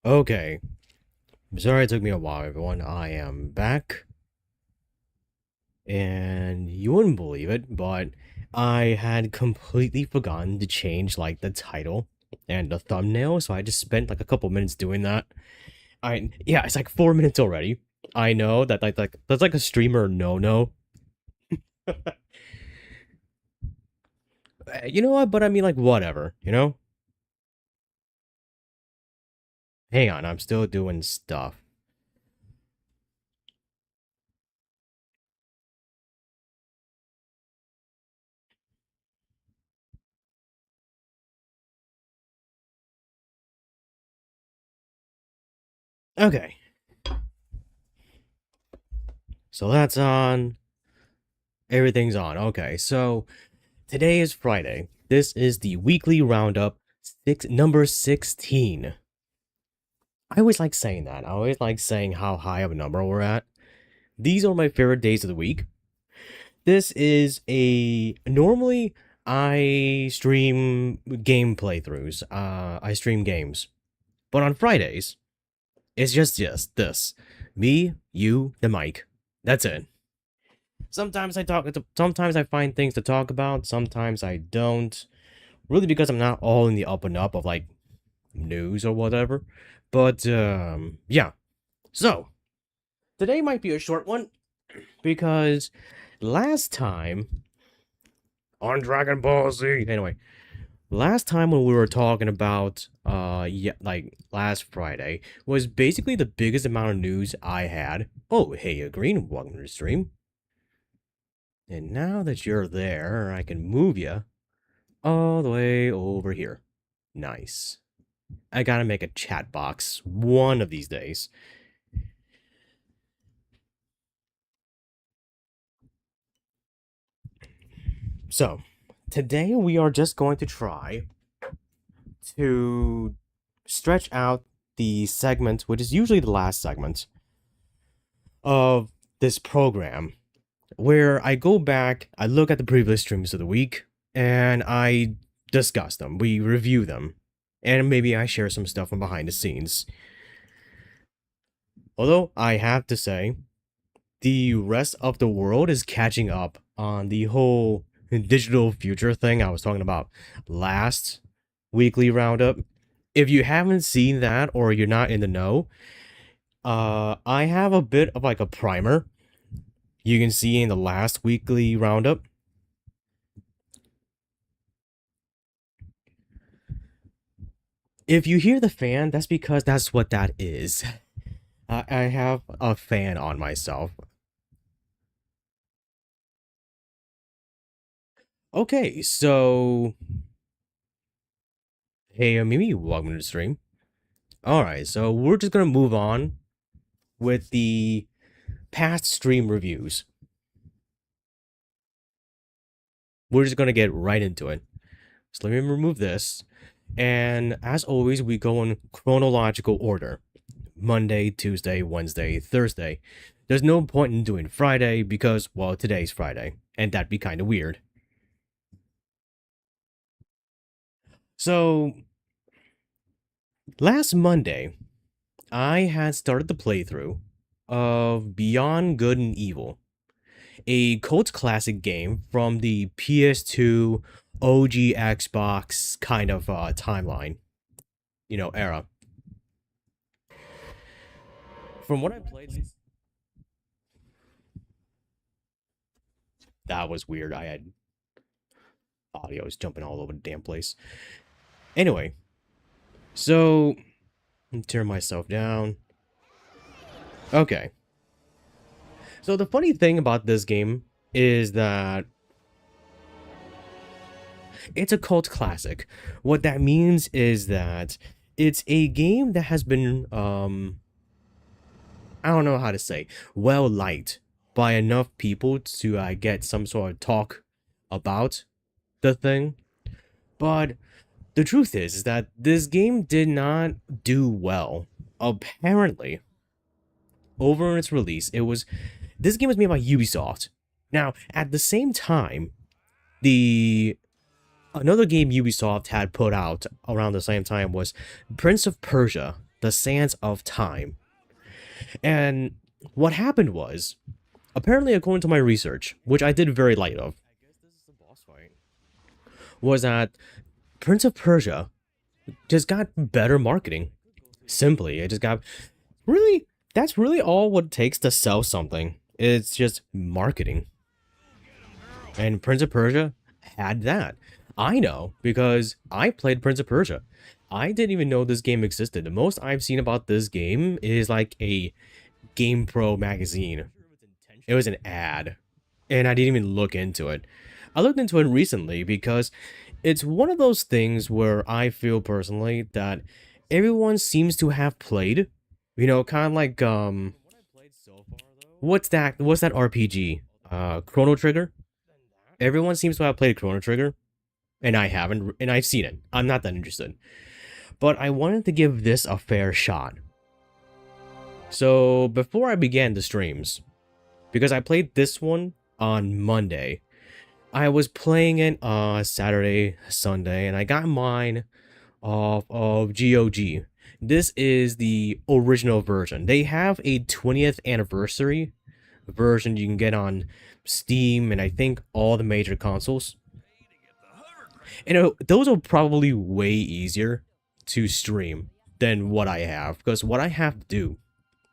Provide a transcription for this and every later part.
Okay, sorry it took me a while, everyone. I am back, and you wouldn't believe it, but I had completely forgotten to change like the title and the thumbnail, so I just spent like a couple minutes doing that. Yeah, it's like 4 minutes already. I know that like that's like a streamer no. You know what? But I mean like whatever, you know? Hang on, I'm still doing stuff. Okay, so that's on. Everything's on. Okay, so today is Friday. This is the weekly roundup, number 16. I always like saying that. I always like saying how high of a number we're at. These are my favorite days of the week. This is a normally I stream game playthroughs. I stream games. But on Fridays, it's just this. Me, you, the mic. That's it. Sometimes I find things to talk about, sometimes I don't. Really because I'm not all in the up and up of like news or whatever. But yeah. So today might be a short one because last time on Dragon Ball Z. Anyway, last time when we were talking about yeah, like last Friday was basically the biggest amount of news I had. Oh, hey, Green, welcome to the stream. And now that you're there, I can move you all the way over here. Nice. I gotta make a chat box one of these days. So, today we are just going to try to stretch out the segment, which is usually the last segment of this program, where I go back, I look at the previous streams of the week, and I discuss them. We review them, and maybe I share some stuff from behind the scenes. Although I have to say, the rest of the world is catching up on the whole digital future thing I was talking about last weekly roundup. If you haven't seen that or you're not in the know, I have a bit of like a primer you can see in the last weekly roundup. If you hear the fan, that's because that's what that is. I have a fan on myself. Okay, so hey, Mimi, welcome to the stream. All right, so we're just gonna move on with the past stream reviews. We're just gonna get right into it. So let me remove this. And as always, we go in chronological order. Monday, Tuesday, Wednesday, Thursday. There's no point in doing Friday because, well, today's Friday, and that'd be kind of weird. So, last Monday, I had started the playthrough of Beyond Good and Evil, a cult classic game from the PS2 OG Xbox kind of timeline, era. From what I played, that was weird. I had audio was jumping all over the damn place. Anyway, so turn myself down. Okay. So the funny thing about this game is that it's a cult classic. What that means is that it's a game that has been I don't know how to say, well liked by enough people to get some sort of talk about the thing. But the truth is that this game did not do well. Apparently, over its release, this game was made by Ubisoft. Now, at the same time, the another game Ubisoft had put out around the same time was Prince of Persia: The Sands of Time. And what happened was, apparently according to my research, which I did very light of, was that Prince of Persia just got better marketing. Simply, it just got really, that's really all what it takes to sell something. It's just marketing. And Prince of Persia had that. I know because I played Prince of Persia. I didn't even know this game existed. The most I've seen about this game is like a GamePro magazine. It was an ad, and I didn't even look into it. I looked into it recently because it's one of those things where I feel personally that everyone seems to have played. You know, kind of like what's that? What's that RPG? Chrono Trigger. Everyone seems to have played Chrono Trigger, and I haven't, and I've seen it. I'm not that interested, but I wanted to give this a fair shot. So before I began the streams, because I played this one on Monday, I was playing it Saturday, Sunday, and I got mine off of GOG. This is the original version. They have a 20th anniversary version you can get on Steam and I think all the major consoles. And those are probably way easier to stream than what I have, because what I have to do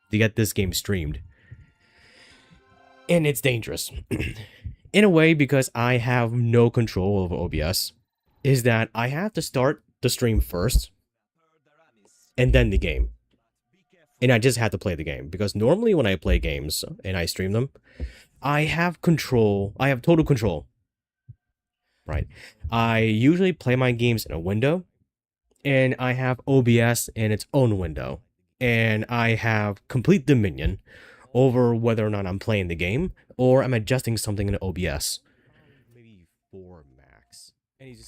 to get this game streamed, and it's dangerous in a way because I have no control over OBS, is that I have to start the stream first and then the game. And I just had to play the game because normally when I play games and I stream them, I have control. I have total control. Right. I usually play my games in a window, and I have OBS in its own window, and I have complete dominion over whether or not I'm playing the game or I'm adjusting something in OBS. Maybe 4 max.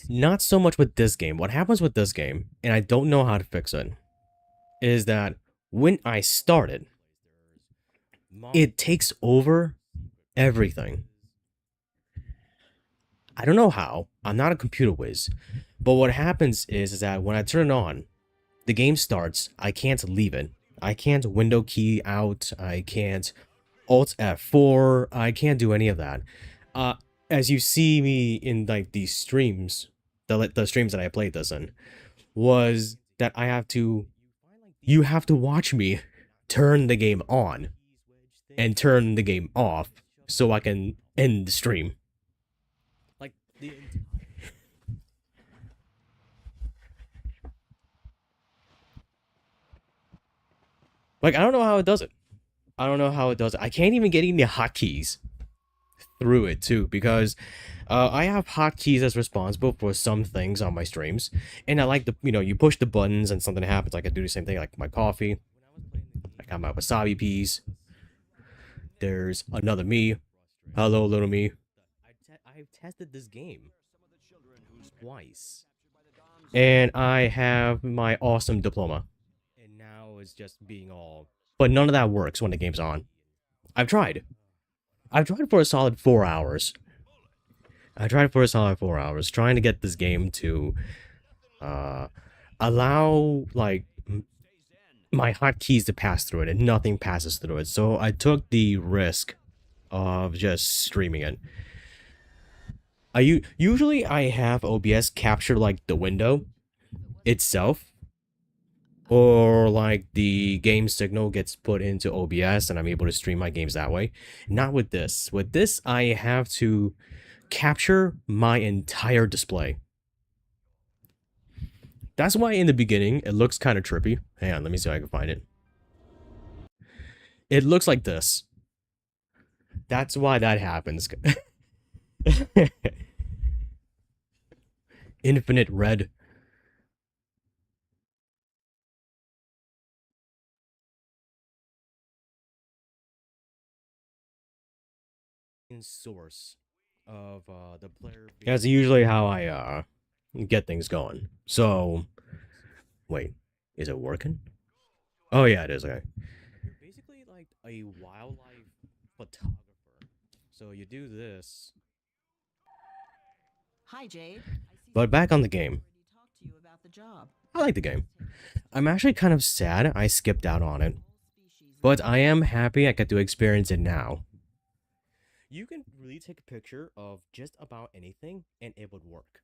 Not so much with this game. What happens with this game, and I don't know how to fix it, is that when I start it, it takes over everything. I don't know how. I'm not a computer whiz. But what happens is that when I turn it on, the game starts. I can't leave it. I can't window key out. I can't Alt F4. I can't do any of that. As you see me in like these streams, the streams that I played this in, was that I have to, you have to watch me turn the game on and turn the game off so I can end the stream. Like I don't know how it does it. I don't know how it does it. I can't even get any hotkeys through it too, because I have hotkeys that's responsible for some things on my streams, and I like the, you know, you push the buttons and something happens. I can do the same thing like my coffee. I got my wasabi peas. There's another me. Hello, little me. I've tested this game twice, and I have my awesome diploma. And now it's just being all, but none of that works when the game's on. I've tried. I've tried for a solid 4 hours. Trying to get this game to allow like my hotkeys to pass through it, and nothing passes through it. So I took the risk of just streaming it. Usually I have OBS capture like the window itself, or like the game signal gets put into OBS and I'm able to stream my games that way. Not with this. With this, I have to capture my entire display. That's why in the beginning it looks kind of trippy. Hang on, let me see if I can find it. It looks like this. That's why that happens. Infinite red. Source of the player. That's usually how I get things going. So wait, is it working? Oh yeah, it is. Okay. You're basically like a wildlife photographer. So you do this. Hi, Jade. But back on the game. I like the game. I'm actually kind of sad I skipped out on it, but I am happy I get to experience it now. You can really take a picture of just about anything and it would work.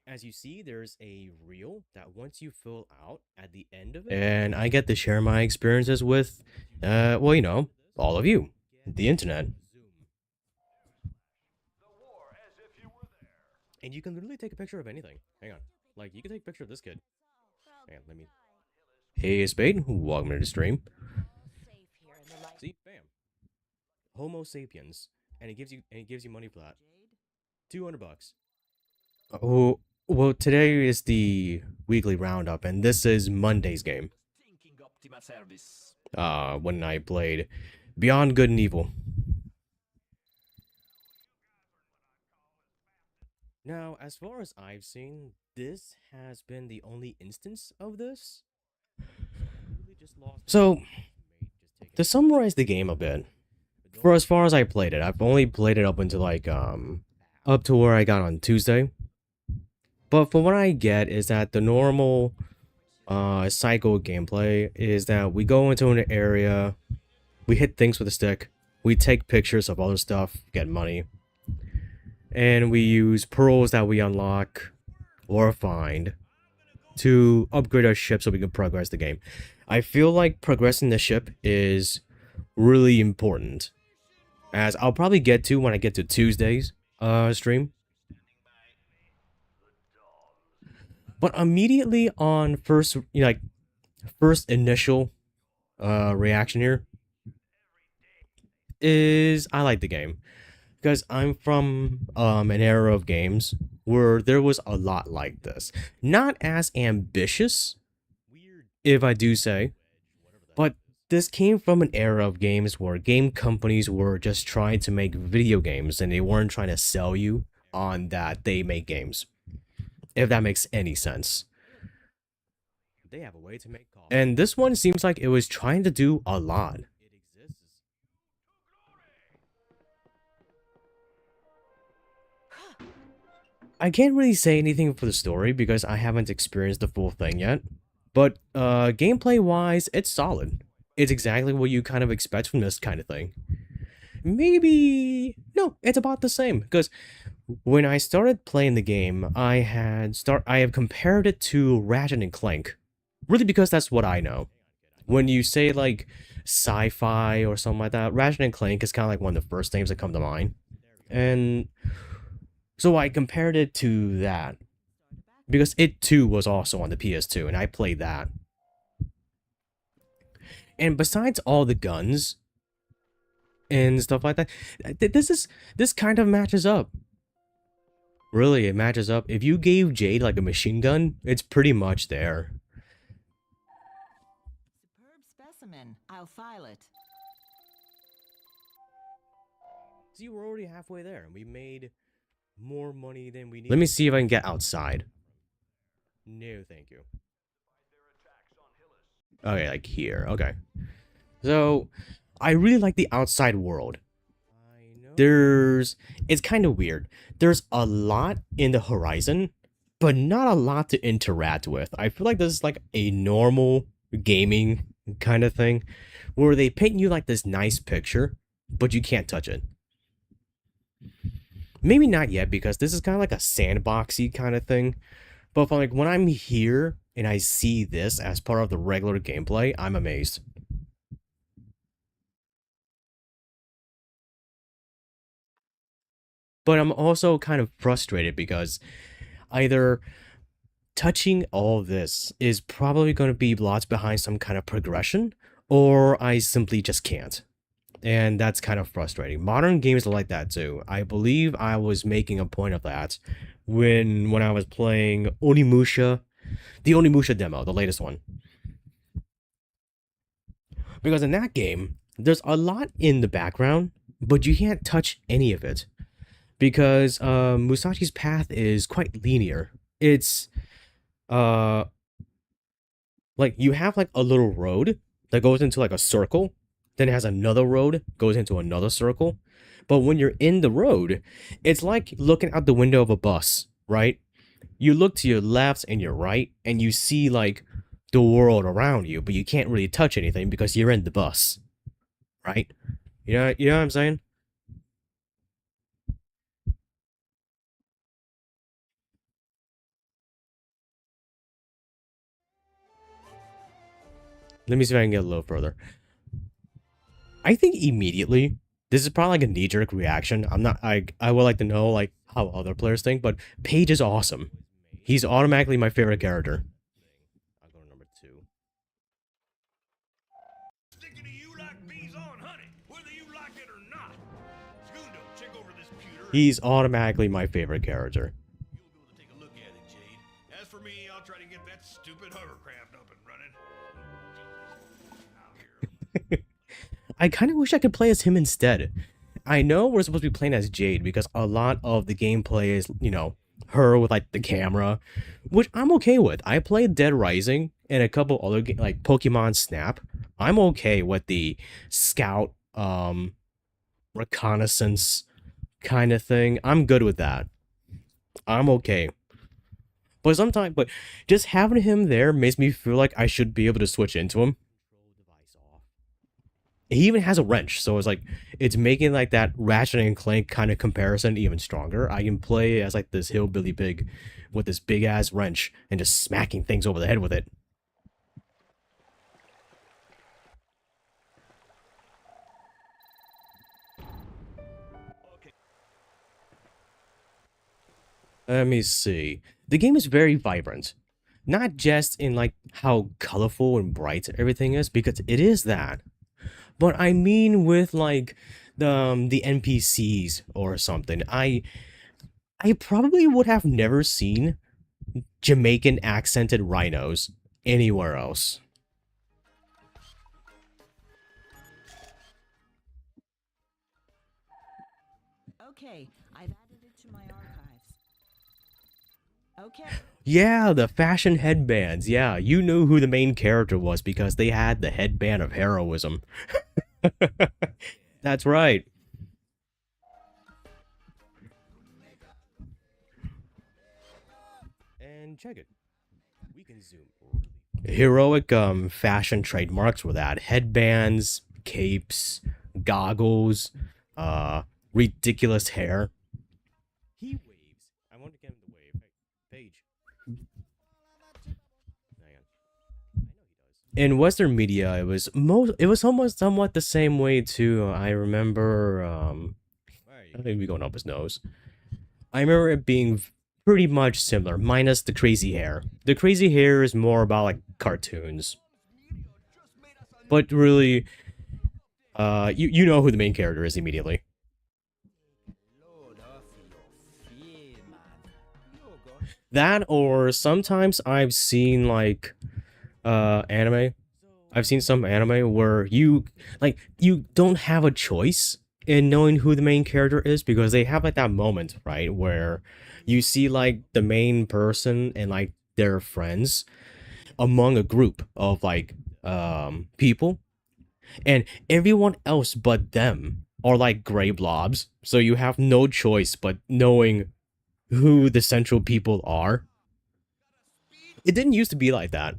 As you see, there's a reel that once you fill out at the end of it, and I get to share my experiences with, well, all of you, the internet. And you can literally take a picture of anything. Hang on. Like, you can take a picture of this kid. Hang on, let me... Hey, Spade. Welcome to the stream. See? Bam. Homo sapiens. And it gives you money for that. 200 bucks. Oh, well, today is the weekly roundup, and this is Monday's game. When I played Beyond Good and Evil. Now, as far as I've seen, this has been the only instance of this. So, to summarize the game a bit, for as far as I played it, I've only played it up until like, up to where I got on Tuesday. But from what I get is that the normal, cycle gameplay is that we go into an area, we hit things with a stick, we take pictures of other stuff, get money, and we use pearls that we unlock or find to upgrade our ship so we can progress the game. I feel like progressing the ship is really important, as I'll probably get to when I get to Tuesday's stream. But immediately on first initial reaction here is I like the game. Because I'm from an era of games where there was a lot like this. Not as ambitious, if I do say, but this came from an era of games where game companies were just trying to make video games and they weren't trying to sell you on that they make games. If that makes any sense. They have a way to make calls. And this one seems like it was trying to do a lot. I can't really say anything for the story because I haven't experienced the full thing yet. But gameplay-wise, it's solid. It's exactly what you kind of expect from this kind of thing. Maybe... No, it's about the same. Because when I started playing the game, I have compared it to Ratchet and Clank. Really because that's what I know. When you say like sci-fi or something like that, Ratchet and Clank is kind of like one of the first names that come to mind. And so I compared it to that. Because it too was also on the PS2 and I played that. And besides all the guns and stuff like that, this kind of matches up. Really, it matches up. If you gave Jade like a machine gun, it's pretty much there. Superb specimen. I'll file it. See, we're already halfway there, and we made more money than we need. Let me see if I can get outside. No, thank you. Okay, like here. Okay. So, I really like the outside world. It's kind of weird. There's a lot in the horizon, but not a lot to interact with. I feel like this is like a normal gaming kind of thing, where they paint you like this nice picture, but you can't touch it. Maybe not yet, because this is kind of like a sandboxy kind of thing. But like when I'm here and I see this as part of the regular gameplay, I'm amazed. But I'm also kind of frustrated because either touching all this is probably going to be lots behind some kind of progression, or I simply just can't. And that's kind of frustrating. Modern games are like that too. I believe I was making a point of that when I was playing Onimusha, the Onimusha demo, the latest one. Because in that game, there's a lot in the background, but you can't touch any of it. Because Musashi's path is quite linear. It's like you have like a little road that goes into like a circle, then it has another road goes into another circle. But when you're in the road, it's like looking out the window of a bus, right? you look to your left and your right, and you see like the world around you, but you can't really touch anything because you're in the bus, right? You know what I'm saying? Let me see if I can get a little further. I think immediately, this is probably like a knee-jerk reaction. I would like to know like how other players think, but Paige is awesome. He's automatically my favorite character. I'll go to number 2. Sticking to you like bees on honey, whether you like it or not. Segundo, check over this computer. He's automatically my favorite character. You'll be able to take a look at it, Jade. As for me, I'll try to get that stupid hovercraft up and running. Out here. I kind of wish I could play as him instead. I know we're supposed to be playing as Jade because a lot of the gameplay is, you know, her with like the camera, which I'm okay with. I played Dead Rising and a couple other like Pokemon Snap. I'm okay with the scout reconnaissance kind of thing. I'm good with that. I'm okay. But just having him there makes me feel like I should be able to switch into him. He even has a wrench, so it's like it's making like that Ratchet and Clank kind of comparison even stronger. I can play as like this hillbilly pig with this big ass wrench and just smacking things over the head with it. Let me see. The game is very vibrant. Not just in like how colorful and bright everything is, because it is that. But I mean with like the NPCs or something. I probably would have never seen Jamaican accented rhinos anywhere else. Okay, I've added it to my archives. Okay. Yeah, the fashion headbands. Yeah, you knew who the main character was because they had the headband of heroism. That's right. And check it. We can zoom. Heroic fashion trademarks were that headbands, capes, goggles, ridiculous hair. He waves. I want to get him to wave. Hey, Paige. Hang on. I know he does. In Western media, it was almost somewhat the same way too. I remember I think we going up his nose. I remember it being pretty much similar, minus the crazy hair. The crazy hair is more about like cartoons. But really, you know who the main character is immediately. That or sometimes I've seen like anime. I've seen some anime where you don't have a choice in knowing who the main character is because they have like that moment, right, where you see like the main person and like their friends among a group of like people, and everyone else but them are like gray blobs, so you have no choice but knowing who the central people are. It didn't used to be like that.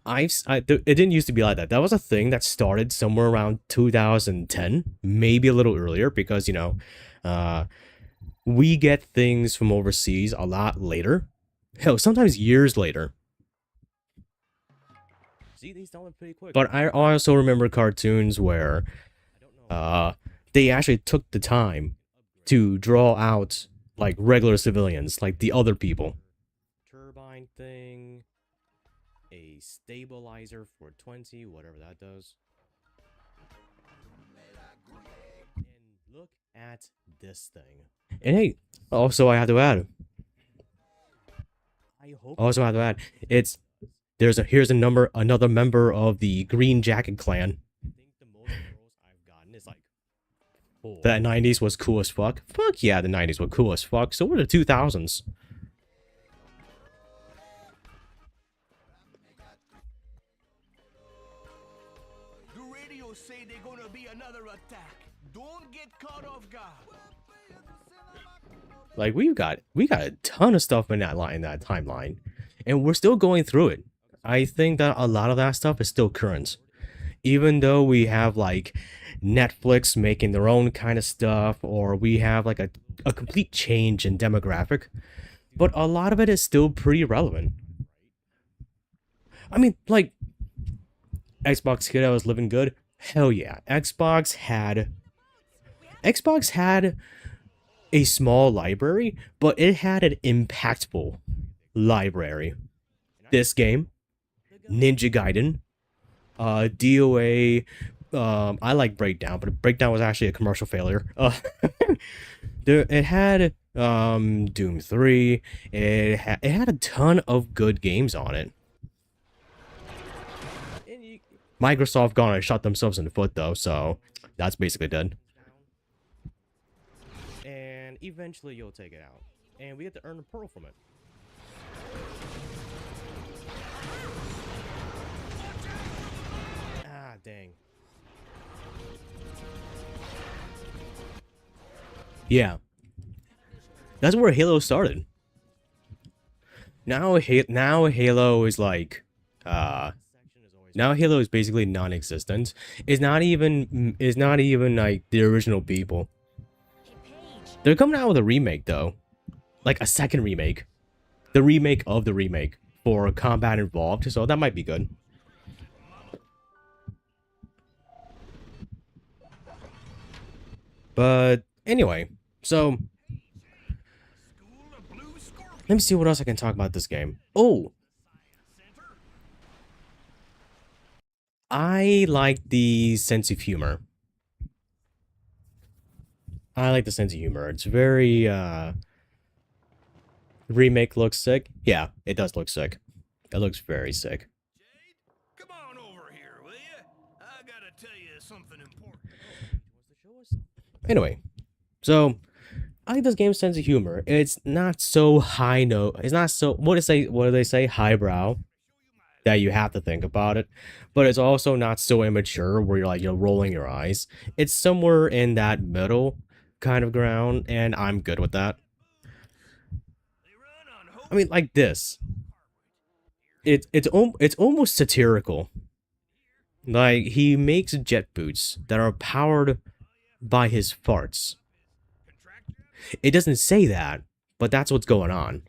It didn't used to be like that. That was a thing that started somewhere around 2010, maybe a little earlier, because you know, we get things from overseas a lot later. Hell, sometimes years later. See, these don't look pretty quick. But I also remember cartoons where, they actually took the time to draw out like regular civilians, like the other people. Turbine thing. A stabilizer for 20, whatever that does. And look at this thing. And hey, also I have to add. It's here's another member of the Green Jacket Clan. I think the most girls I've gotten is like 4. The 90s was cool as fuck. Fuck yeah, the 90s were cool as fuck. So were the 2000s. Say they're gonna be another attack. Don't get caught off guard. Like we got a ton of stuff in that timeline, and we're still going through it. I think that a lot of that stuff is still current, even though we have like Netflix making their own kind of stuff, or we have like a complete change in demographic, but a lot of it is still pretty relevant. I mean, like Xbox Kid, I was living good. Hell yeah, Xbox had a small library, but it had an impactful library. This game, Ninja Gaiden, DOA. I like Breakdown, but Breakdown was actually a commercial failure. It had Doom 3. It had a ton of good games on it. Microsoft gonna shot themselves in the foot though, so that's basically dead. And eventually you'll take it out, and we get to earn a pearl from it. Ah, dang. Yeah, that's where Halo started. Now Halo is like, now Halo is basically non-existent. It's not even like the original people. They're coming out with a remake though, like a second remake, the remake of the remake for Combat Evolved. So that might be good. But anyway, so let me see what else I can talk about this game. Oh, I like the sense of humor. I like the sense of humor. It's very, remake looks sick. Yeah, it does look sick. It looks very sick. Jade, come on over here, will you? I gotta tell you something important. Anyway, so I like this game's sense of humor. It's not so high note. It's not so, what do they say? Highbrow. That you have to think about it, but it's also not so immature where you're like, you're rolling your eyes. It's somewhere in that middle kind of ground, and I'm good with that. I mean, like this. It's almost satirical. Like, he makes jet boots that are powered by his farts. It doesn't say that, but that's what's going on.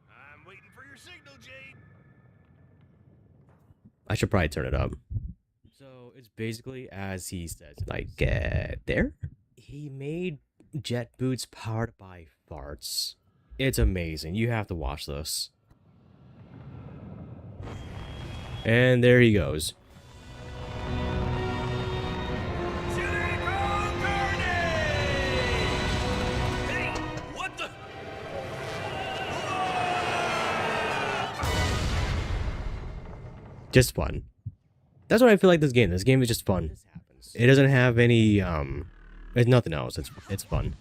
I'm waiting for your signal, Jade. I should probably turn it up. So it's basically as he says, like, there? He made jet boots powered by farts. It's amazing. You have to watch this. And there he goes. Hey, what the? Just fun. That's what I feel like this game. This game is just fun. It doesn't have any it's nothing else. It's fun.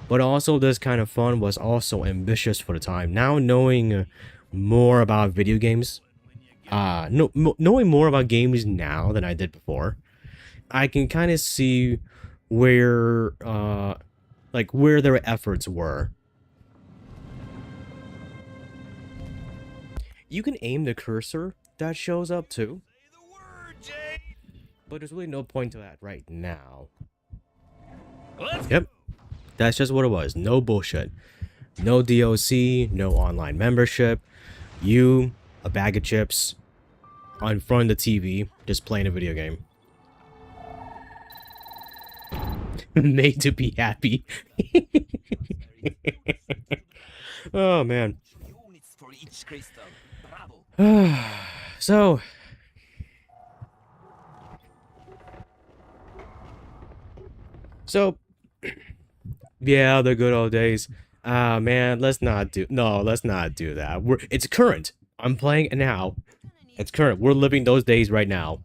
But also this kind of fun was also ambitious for the time. Now knowing more about video games, knowing more about games now than I did before, I can kind of see where like where their efforts were. You can aim the cursor that shows up too, Say the word, Jade. but there's really no point to that right now. Let's Yep, that's just what it was. No bullshit. No DOC, no online membership. You, a bag of chips, on front of the TV, just playing a video game. Made to be happy. Oh, man. Units for each crystal. Bravo. So... yeah, the good old days. Ah, man, let's not do that. It's current. I'm playing it now. It's current. We're living those days right now.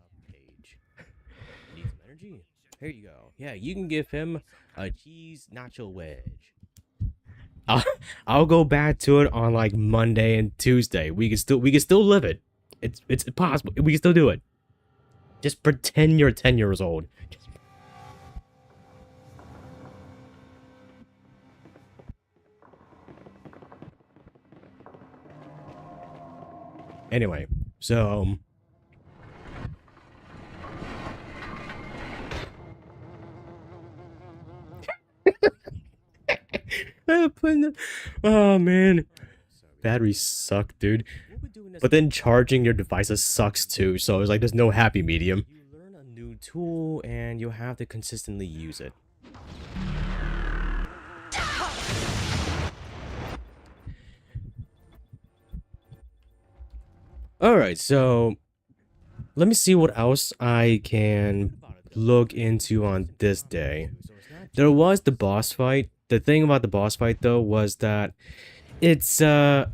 Need some energy? Here you go. Yeah, you can give him a cheese nacho wedge. I'll go back to it on like Monday and Tuesday. We can still live it. It's possible. We can still do it. Just pretend you're 10 years old. Anyway, so oh man, batteries suck, dude. But then charging your devices sucks too, so it's like there's no happy medium. You learn a new tool and you have to consistently use it. Alright, so let me see what else I can look into on this day. There was the boss fight. The thing about the boss fight though was that it's so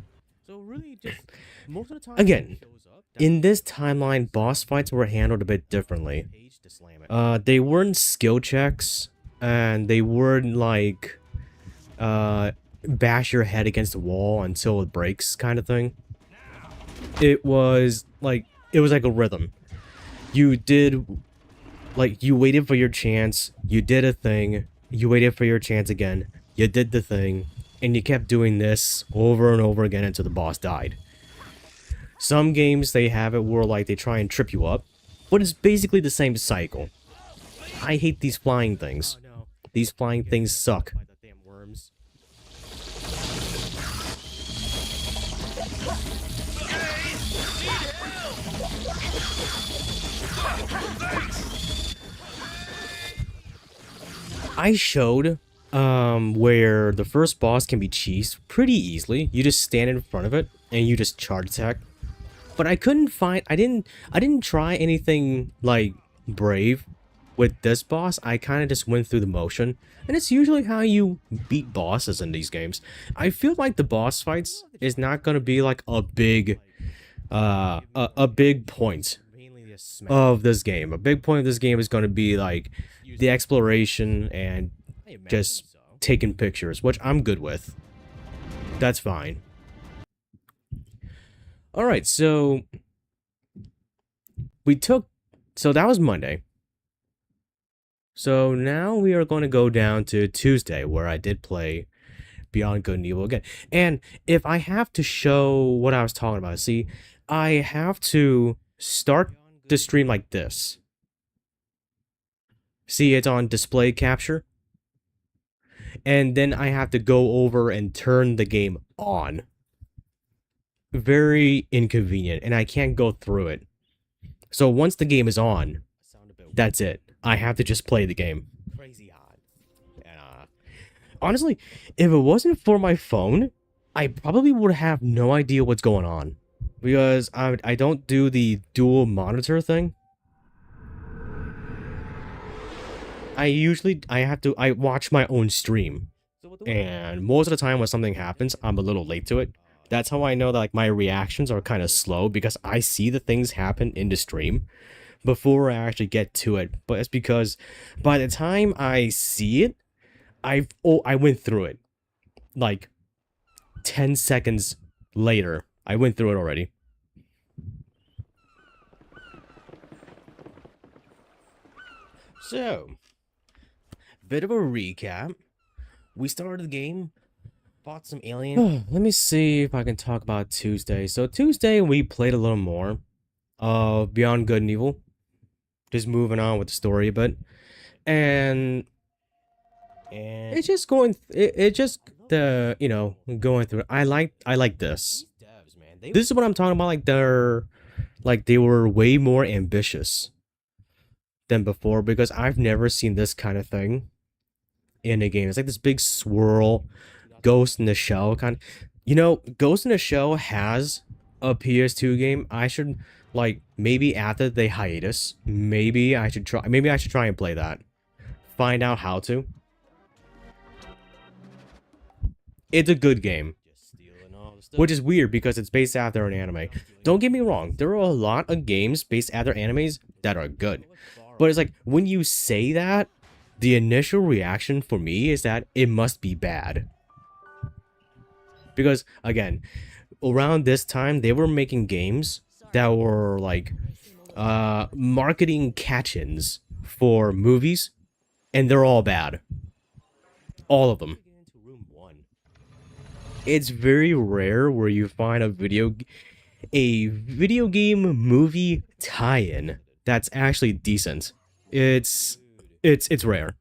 really just most of the time again in this timeline boss fights were handled a bit differently. They weren't skill checks and they weren't like bash your head against the wall until it breaks kind of thing. It was like a rhythm. You did like you waited for your chance, you did a thing, you waited for your chance again, you did the thing, and you kept doing this over and over again until the boss died. Some games they have it where like they try and trip you up, but it's basically the same cycle. I hate these flying things. These flying things suck. I showed where the first boss can be cheesed pretty easily. You just stand in front of it and you just charge attack. But I couldn't find I didn't try anything like brave with this boss. I kind of just went through the motion, and it's usually how you beat bosses in these games. I feel like the boss fights is not going to be like a big point of this game. A big point of this game is going to be like the exploration and just taking pictures, which I'm good with. That's fine. Alright, so so that was Monday. So now we are going to go down to Tuesday, where I did play Beyond Good and Evil again. And if I have to show what I was talking about, see, I have to start the stream like this. See, it's on display capture. And then I have to go over and turn the game on. Very inconvenient, and I can't go through it. So once the game is on, that's it. I have to just play the game. Crazy odd. And, honestly, if it wasn't for my phone, I probably would have no idea what's going on. Because I don't do the dual monitor thing. I watch my own stream. And most of the time when something happens, I'm a little late to it. That's how I know that like my reactions are kind of slow, because I see the things happen in the stream before I actually get to it. But it's because by the time I see it, I went through it. Like 10 seconds later, I went through it already. So, bit of a recap. We started the game, fought some alien. Let me see if I can talk about Tuesday. So Tuesday we played a little more of Beyond Good and Evil. Just moving on with the story a bit. And it's just going going through. I like this. This is what I'm talking about. Like they were way more ambitious than before, because I've never seen this kind of thing in a game. It's like this big swirl, Ghost in the Shell kind. Ghost in the Shell has a PS2 game. I should maybe after the hiatus, maybe I should try and play that. Find out how to. It's a good game. Which is weird because it's based after an anime. Don't get me wrong, there are a lot of games based after animes that are good. But it's like, when you say that, the initial reaction for me is that it must be bad. Because, again, around this time, they were making games that were like marketing catch-ins for movies, and they're all bad. All of them. It's very rare where you find a video... a video game movie tie-in that's actually decent. It's rare.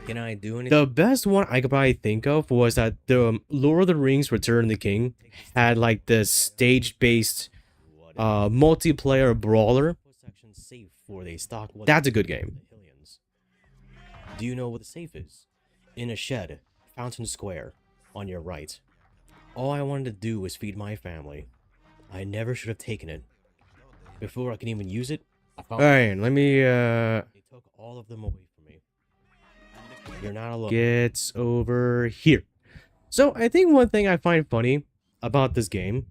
Can I do anything? The best one I could probably think of was that the Lord of the Rings Return of the King had like this stage-based multiplayer brawler. That's a good game. Do you know what the safe is? In a shed, Fountain Square, on your right. All I wanted to do was feed my family. I never should have taken it. Before I can even use it, I found... Alright, let me, They took all of them away from me. You're not alone. Get over here. So, I think one thing I find funny about this game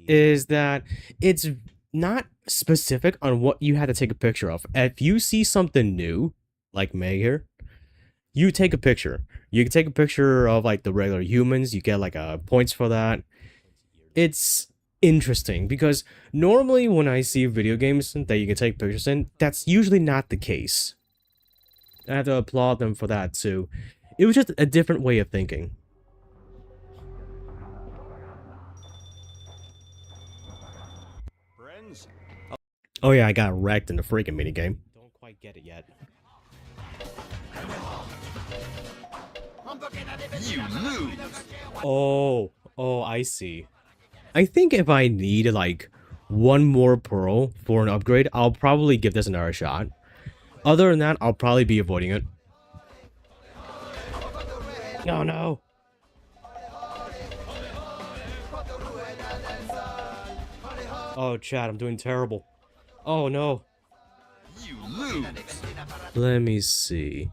is that it's not specific on what you had to take a picture of. If you see something new, like Meg here, you take a picture. You can take a picture of like the regular humans. You get like points for that. It's interesting because normally when I see video games that you can take pictures in, that's usually not the case. I have to applaud them for that too. It was just a different way of thinking. Friends? Oh yeah, I got wrecked in the freaking minigame. Don't quite get it yet. You lose! Oh, I see. I think if I need like one more pearl for an upgrade, I'll probably give this another shot. Other than that, I'll probably be avoiding it. Oh no. Oh, chat, I'm doing terrible. Oh no. You lose! Let me see.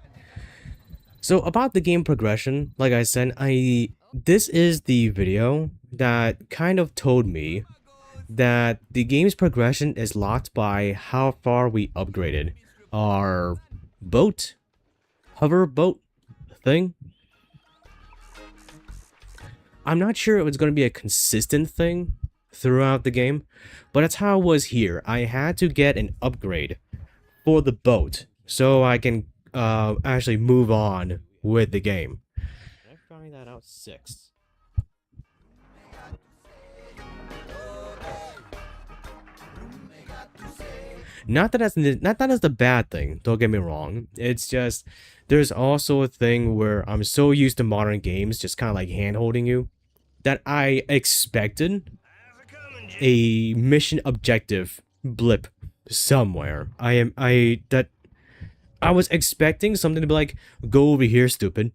So about the game progression, like I said, this is the video that kind of told me that the game's progression is locked by how far we upgraded our hover boat thing. I'm not sure it was going to be a consistent thing throughout the game, but that's how it was here. I had to get an upgrade for the boat so I can actually move on with the game. Did I find that out 6? Not that that's the bad thing, don't get me wrong. It's just there's also a thing where I'm so used to modern games just kind of like hand-holding you that I expected a mission objective blip somewhere. I was expecting something to be like, go over here, stupid.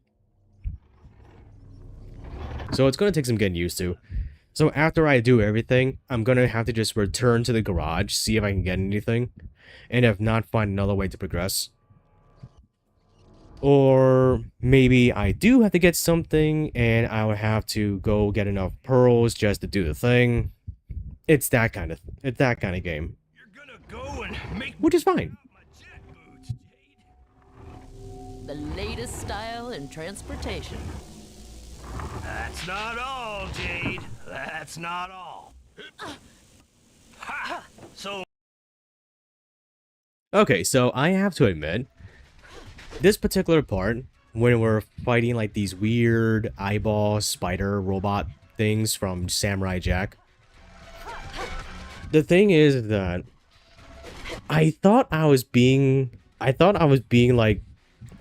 So it's gonna take some getting used to. So after I do everything, I'm gonna have to just return to the garage, see if I can get anything, and if not, find another way to progress. Or maybe I do have to get something, and I would have to go get enough pearls just to do the thing. It's that kind of game, You're gonna go and make which is fine. my jet boots, Jade. The latest style in transportation. That's not all, Jade. That's not all. Ha! So Okay, so I have to admit, this particular part, when we're fighting like these weird eyeball spider robot things from Samurai Jack, the thing is that I thought I was being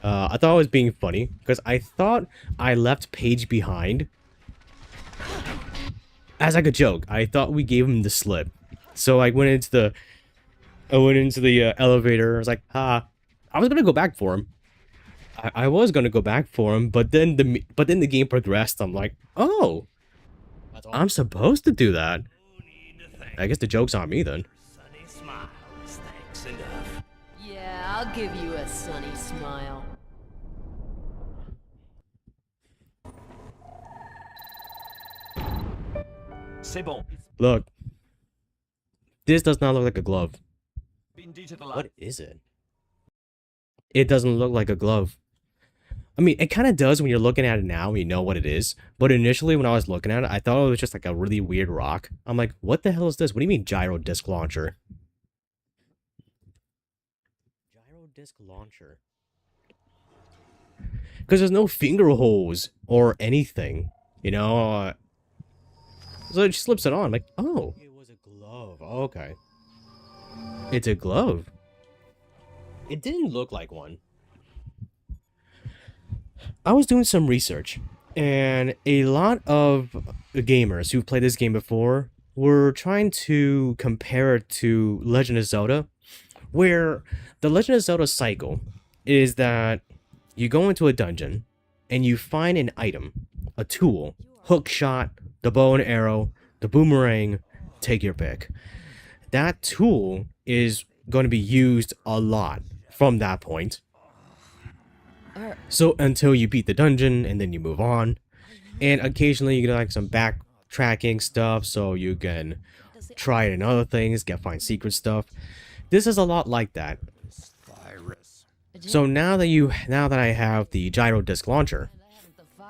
funny because I thought I left Paige behind as like a joke. I thought we gave him the slip, so I went into the elevator. I was like, I was gonna go back for him. I was gonna go back for him, but then the game progressed. I'm like, oh, I'm supposed to do that. who need to thank I guess the joke's on me then. Sunny Smile is thanks enough. Yeah, I'll give you a sunny smile. C'est bon. Look, this does not look like a glove. Been digitalized. What is it? It doesn't look like a glove. I mean, it kind of does when you're looking at it now and you know what it is. But initially, when I was looking at it, I thought it was just like a really weird rock. I'm like, what the hell is this? What do you mean gyro disc launcher? Gyro disc launcher. Because there's no finger holes or anything. You know? So she slips it on. Like, oh, it was a glove. Okay, it's a glove. It didn't look like one. I was doing some research, and a lot of gamers who've played this game before were trying to compare it to Legend of Zelda, where the Legend of Zelda cycle is that you go into a dungeon and you find an item, a tool, hook shot, the bow and arrow, the boomerang, take your pick. That tool is going to be used a lot from that point. So until you beat the dungeon and then you move on. And occasionally you get like some backtracking stuff so you can try it in other things, find secret stuff. This is a lot like that. So now that I have the gyro disc launcher,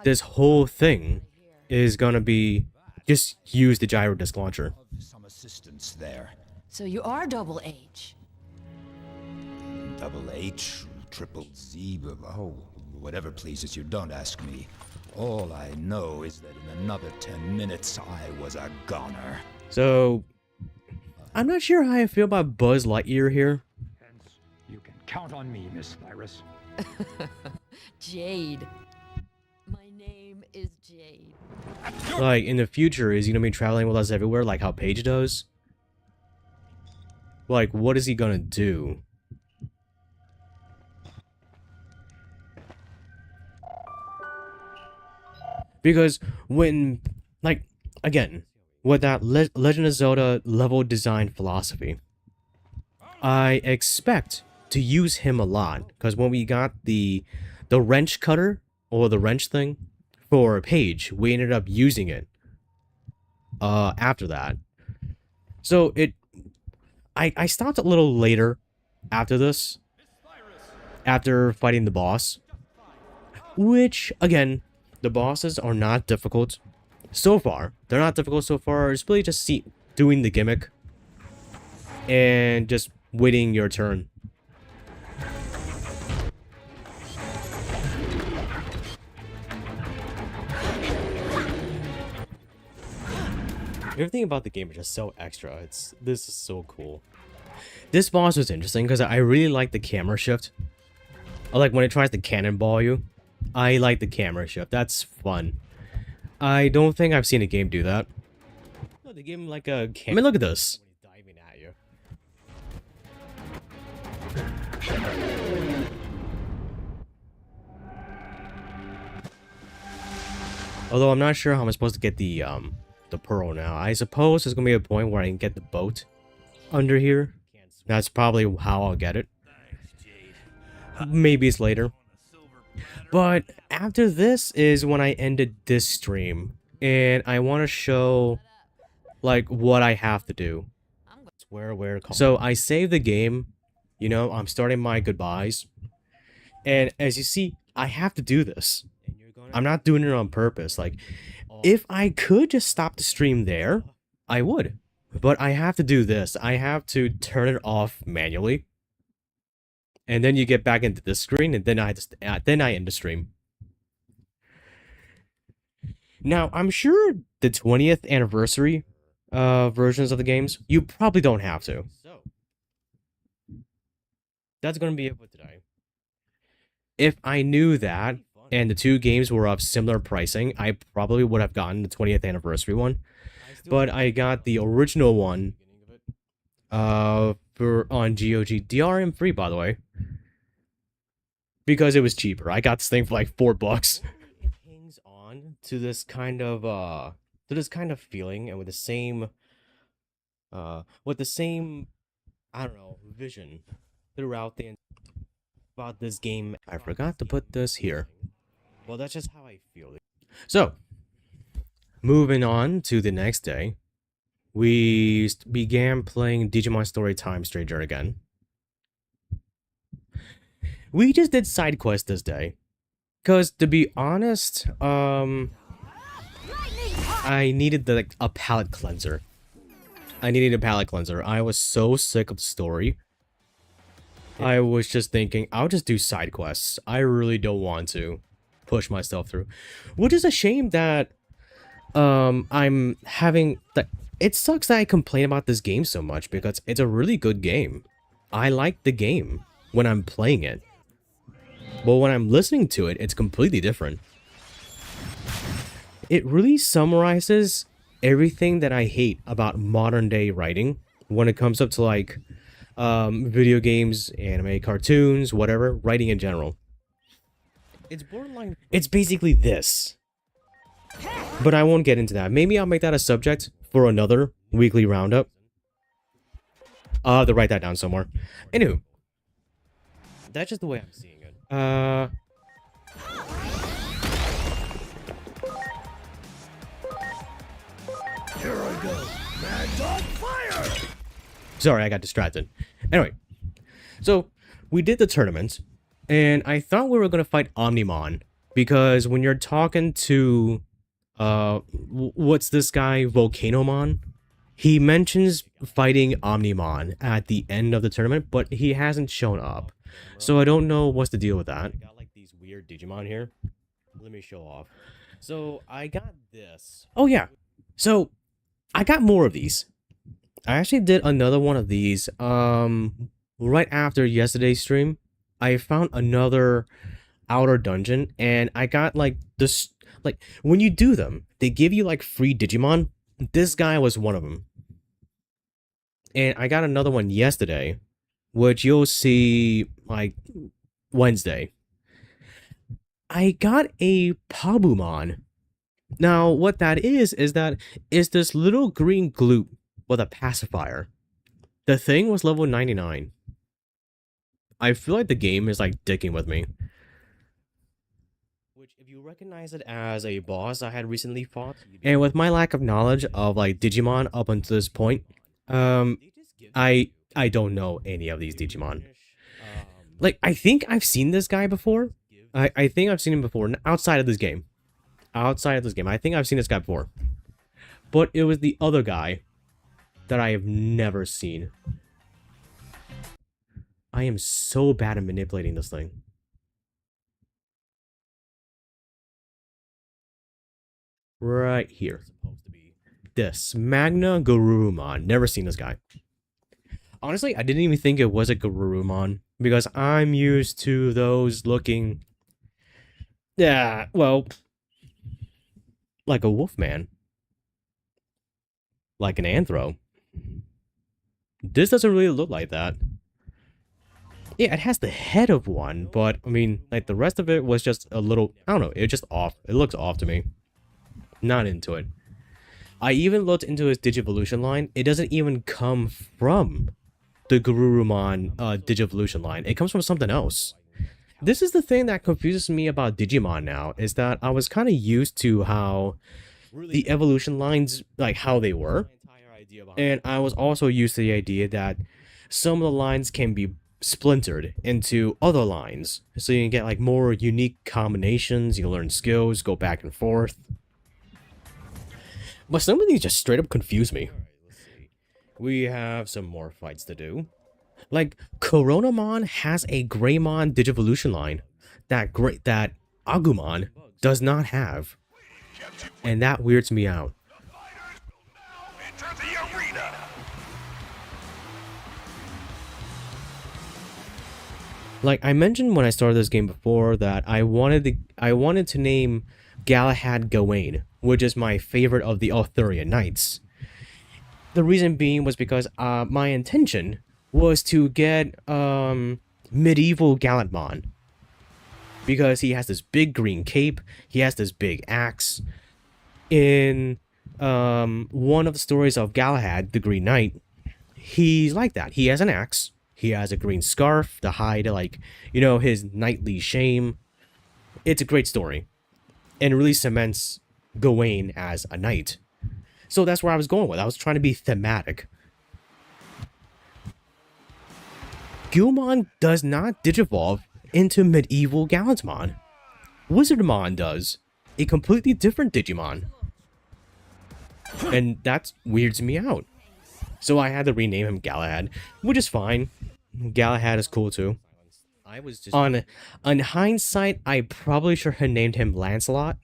this whole thing is gonna be just use the gyro disc launcher. Some assistance there. So you are Double H. Double H, triple Z, oh, whatever pleases you, don't ask me. All I know is that in another 10 minutes, I was a goner. So, I'm not sure how I feel about Buzz Lightyear here. Hence, you can count on me, Miss Cyrus. Jade. My name is Jade. Like, in the future, is he gonna be traveling with us everywhere like how Paige does? Like, what is he gonna do? Because when, like, again, with that Legend of Zelda level design philosophy, I expect to use him a lot. Because when we got the wrench cutter, or the wrench thing, for Paige, we ended up using it after that. So I stopped a little later after this, after fighting the boss, which, again, the bosses are not difficult so far. They're not difficult so far. It's really just doing the gimmick and just waiting your turn. Everything about the game is just so extra. This is so cool. This boss was interesting because I really like the camera shift. I like when it tries to cannonball you. I like the camera shift. That's fun. I don't think I've seen a game do that. No, they gave him like a I mean, look at this. Diving at you. Although I'm not sure how I'm supposed to get the pearl now. I suppose there's gonna be a point where I can get the boat under here. That's probably how I'll get it. Maybe it's later. But after this is when I ended this stream, and I want to show like what I have to do. So I saved the game, you know, I'm starting my goodbyes, and as you see, I have to do this. I'm not doing it on purpose. Like, if I could just stop the stream there, I would, but I have to do this. I have to turn it off manually. And then you get back into the screen, and then I end the stream. Now, I'm sure the 20th anniversary versions of the games, you probably don't have to. So, that's going to be it for today. If I knew that, and the two games were of similar pricing, I probably would have gotten the 20th anniversary one. But I got the original one on GOG. DRM free, by the way. Because it was cheaper. I got this thing for like $4. It hangs on to this kind of feeling, and with the same I don't know, vision throughout about this game. I forgot to put this here. Well, that's just how I feel. So, moving on to the next day, we began playing Digimon Storytime Stranger again. We just did side quests this day, because to be honest, I needed a palate cleanser. I was so sick of the story. I was just thinking, I'll just do side quests. I really don't want to push myself through, which is a shame that I'm having the it sucks that I complain about this game so much because it's a really good game. I like the game when I'm playing it. But when I'm listening to it, it's completely different. It really summarizes everything that I hate about modern day writing when it comes up to like video games, anime, cartoons, whatever, writing in general. It's borderline. It's basically this. But I won't get into that. Maybe I'll make that a subject for another weekly roundup. I'll have to write that down somewhere. Anywho, that's just the way I'm seeing it. Here I go. Mag's on fire! Sorry, I got distracted. Anyway, so we did the tournament, and I thought we were gonna fight Omnimon because when you're talking to, what's this guy, Volcanomon? He mentions fighting Omnimon at the end of the tournament, but he hasn't shown up, so I don't know what's the deal with that. I got like these weird Digimon here. Let me show off. So I got this. Oh yeah, so I got more of these. I actually did another one of these right after yesterday's stream. I found another outer dungeon and I got like this, like when you do them, they give you like free Digimon. This guy was one of them. And I got another one yesterday, which you'll see like Wednesday. I got a Pabumon. Now, what that is that is this little green gloop with a pacifier. The thing was level 99. I feel like the game is like dicking with me. Which, if you recognize it as a boss I had recently fought, and with my lack of knowledge of like Digimon up until this point, I don't know any of these Digimon. Like, I think I've seen this guy before. I think I've seen him before outside of this game. Outside of this game, I think I've seen this guy before. But it was the other guy that I have never seen. I am so bad at manipulating this thing. Right here. This Magna Garurumon. Never seen this guy. Honestly, I didn't even think it was a Garurumon because I'm used to those looking, yeah, well, like a wolfman. Like an anthro. This doesn't really look like that. Yeah, it has the head of one, but I mean, like the rest of it was just a little, I don't know, it just off. It looks off to me. Not into it. I even looked into his Digivolution line. It doesn't even come from the Garurumon Digivolution line. It comes from something else. This is the thing that confuses me about Digimon now, is that I was kind of used to how the evolution lines, like how they were. And I was also used to the idea that some of the lines can be splintered into other lines. So you can get like more unique combinations, you can learn skills, go back and forth. But some of these just straight up confuse me. We have some more fights to do. Like, Coronamon has a Greymon Digivolution line that Agumon does not have. And that weirds me out. Enter the arena! Like I mentioned when I started this game before that I wanted to name Galahad Gawain, which is my favorite of the Arthurian Knights. The reason being was because my intention was to get medieval Gallantmon. Because he has this big green cape, he has this big axe. In one of the stories of Galahad, the Green Knight, he's like that. He has an axe, he has a green scarf to hide, like, you know, his knightly shame. It's a great story. And it really cements Gawain as a knight. So that's where I was going with. I was trying to be thematic. Gilmon does not digivolve into medieval Gallantmon. Wizardmon does. A completely different Digimon. And that weirds me out. So I had to rename him Galahad, which is fine. Galahad is cool too. On hindsight, I probably should have named him Lancelot.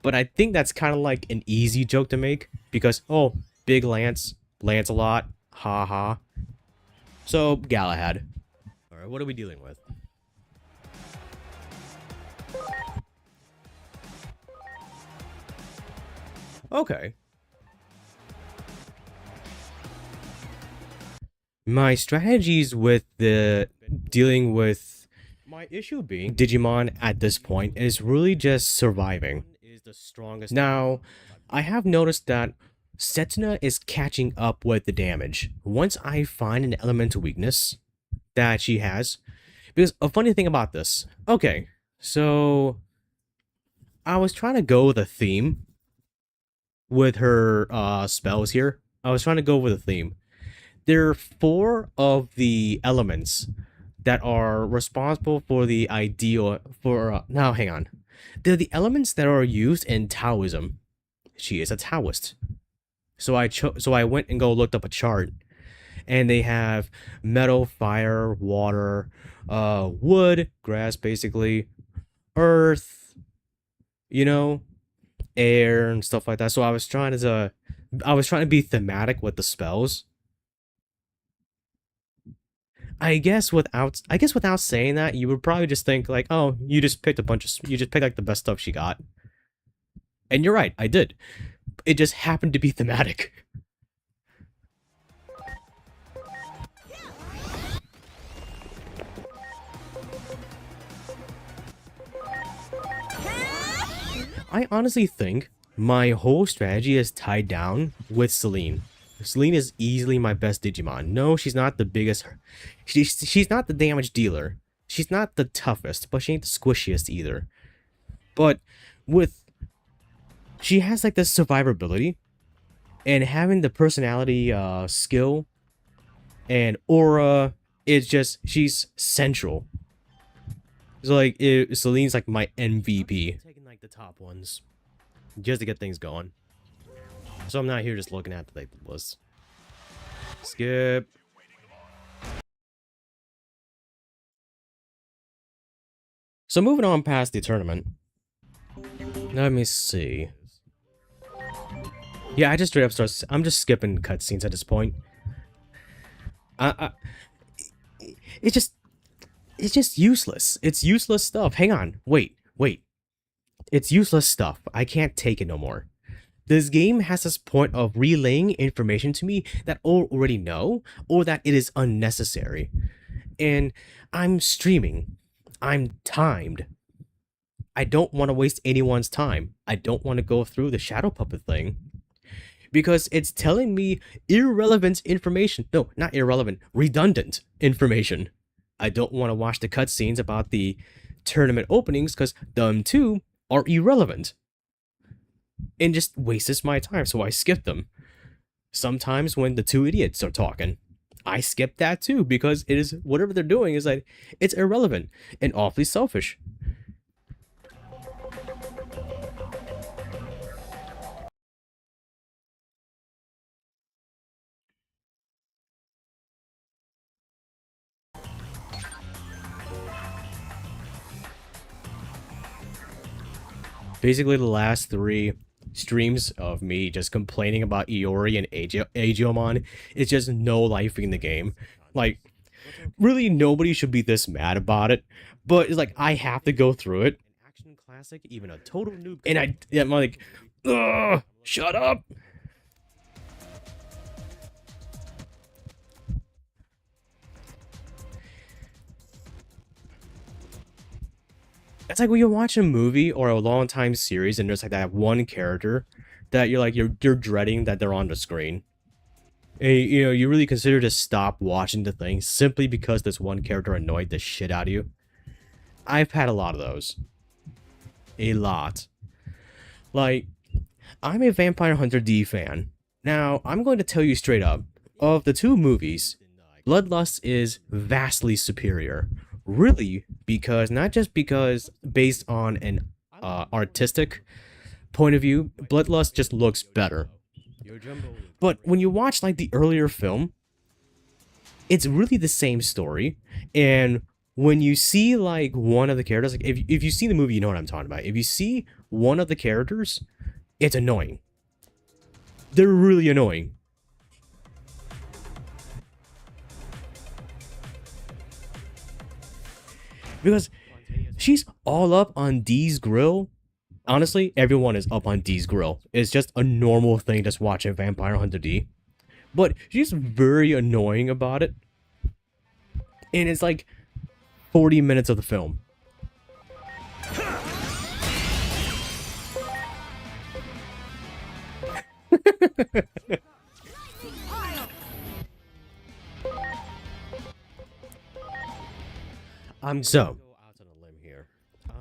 But I think that's kind of like an easy joke to make because, oh, big Lance, Lancelot, haha. So, Galahad. Alright, what are we dealing with? Okay. My strategies with the dealing with my issue being Digimon at this point is really just surviving. Now, I have noticed that Setsuna is catching up with the damage. Once I find an elemental weakness that she has, because a funny thing about this, okay, so I was trying to go with a theme with her spells here. I was trying to go with a theme. There are 4 of the elements that are responsible for the ideal for now hang on. They're the elements that are used in Taoism. She is a Taoist. So I went and looked up a chart, and they have metal, fire, water, wood, grass basically, earth, you know, air and stuff like that. So I was trying to be thematic with the spells. I guess without saying that, you would probably just think like, oh, you just picked like the best stuff she got. And you're right, I did. It just happened to be thematic. I honestly think my whole strategy is tied down with Celine. Celine is easily my best Digimon. No, she's not the biggest. She's not the damage dealer. She's not the toughest, but she ain't the squishiest either. But she has like this survivability, and having the personality, skill, and aura is just she's central. So like Celine's like my MVP. Taking like the top ones, just to get things going. So I'm not here just looking at the list. Skip. So moving on past the tournament. Let me see. Yeah, I just straight up I'm just skipping cutscenes at this point. It's just useless. It's useless stuff. Hang on. Wait. It's useless stuff. I can't take it no more. This game has this point of relaying information to me that I already know, or that it is unnecessary. And I'm streaming. I'm timed. I don't want to waste anyone's time. I don't want to go through the Shadow Puppet thing. Because it's telling me irrelevant information. No, not irrelevant. Redundant information. I don't want to watch the cutscenes about the tournament openings because them too are irrelevant. And just wastes my time, so I skip them. Sometimes when the 2 idiots are talking, I skip that too because it is whatever they're doing is like it's irrelevant and awfully selfish. Basically, the last 3 streams of me just complaining about Iori and Agiomon is just no lifing the game. Like, really, nobody should be this mad about it, but it's like I have to go through it. An action classic, even a total noob, and I'm like, ugh, shut up. It's like when you watch a movie or a long time series and there's like that one character that you're dreading that they're on the screen. And, you know, you really consider to stop watching the thing simply because this one character annoyed the shit out of you. I've had a lot of those. A lot. Like, I'm a Vampire Hunter D fan. Now, I'm going to tell you straight up, of the 2 movies, Bloodlust is vastly superior. Really, because not just because based on an artistic point of view, Bloodlust just looks better. But when you watch like the earlier film, it's really the same story. And when you see like one of the characters, like if you see the movie, you know what I'm talking about. If you see one of the characters, it's annoying. They're really annoying. Because she's all up on Dee's grill. Honestly, everyone is up on Dee's grill. It's just a normal thing just watching Vampire Hunter D. But she's very annoying about it. And it's like 40 minutes of the film.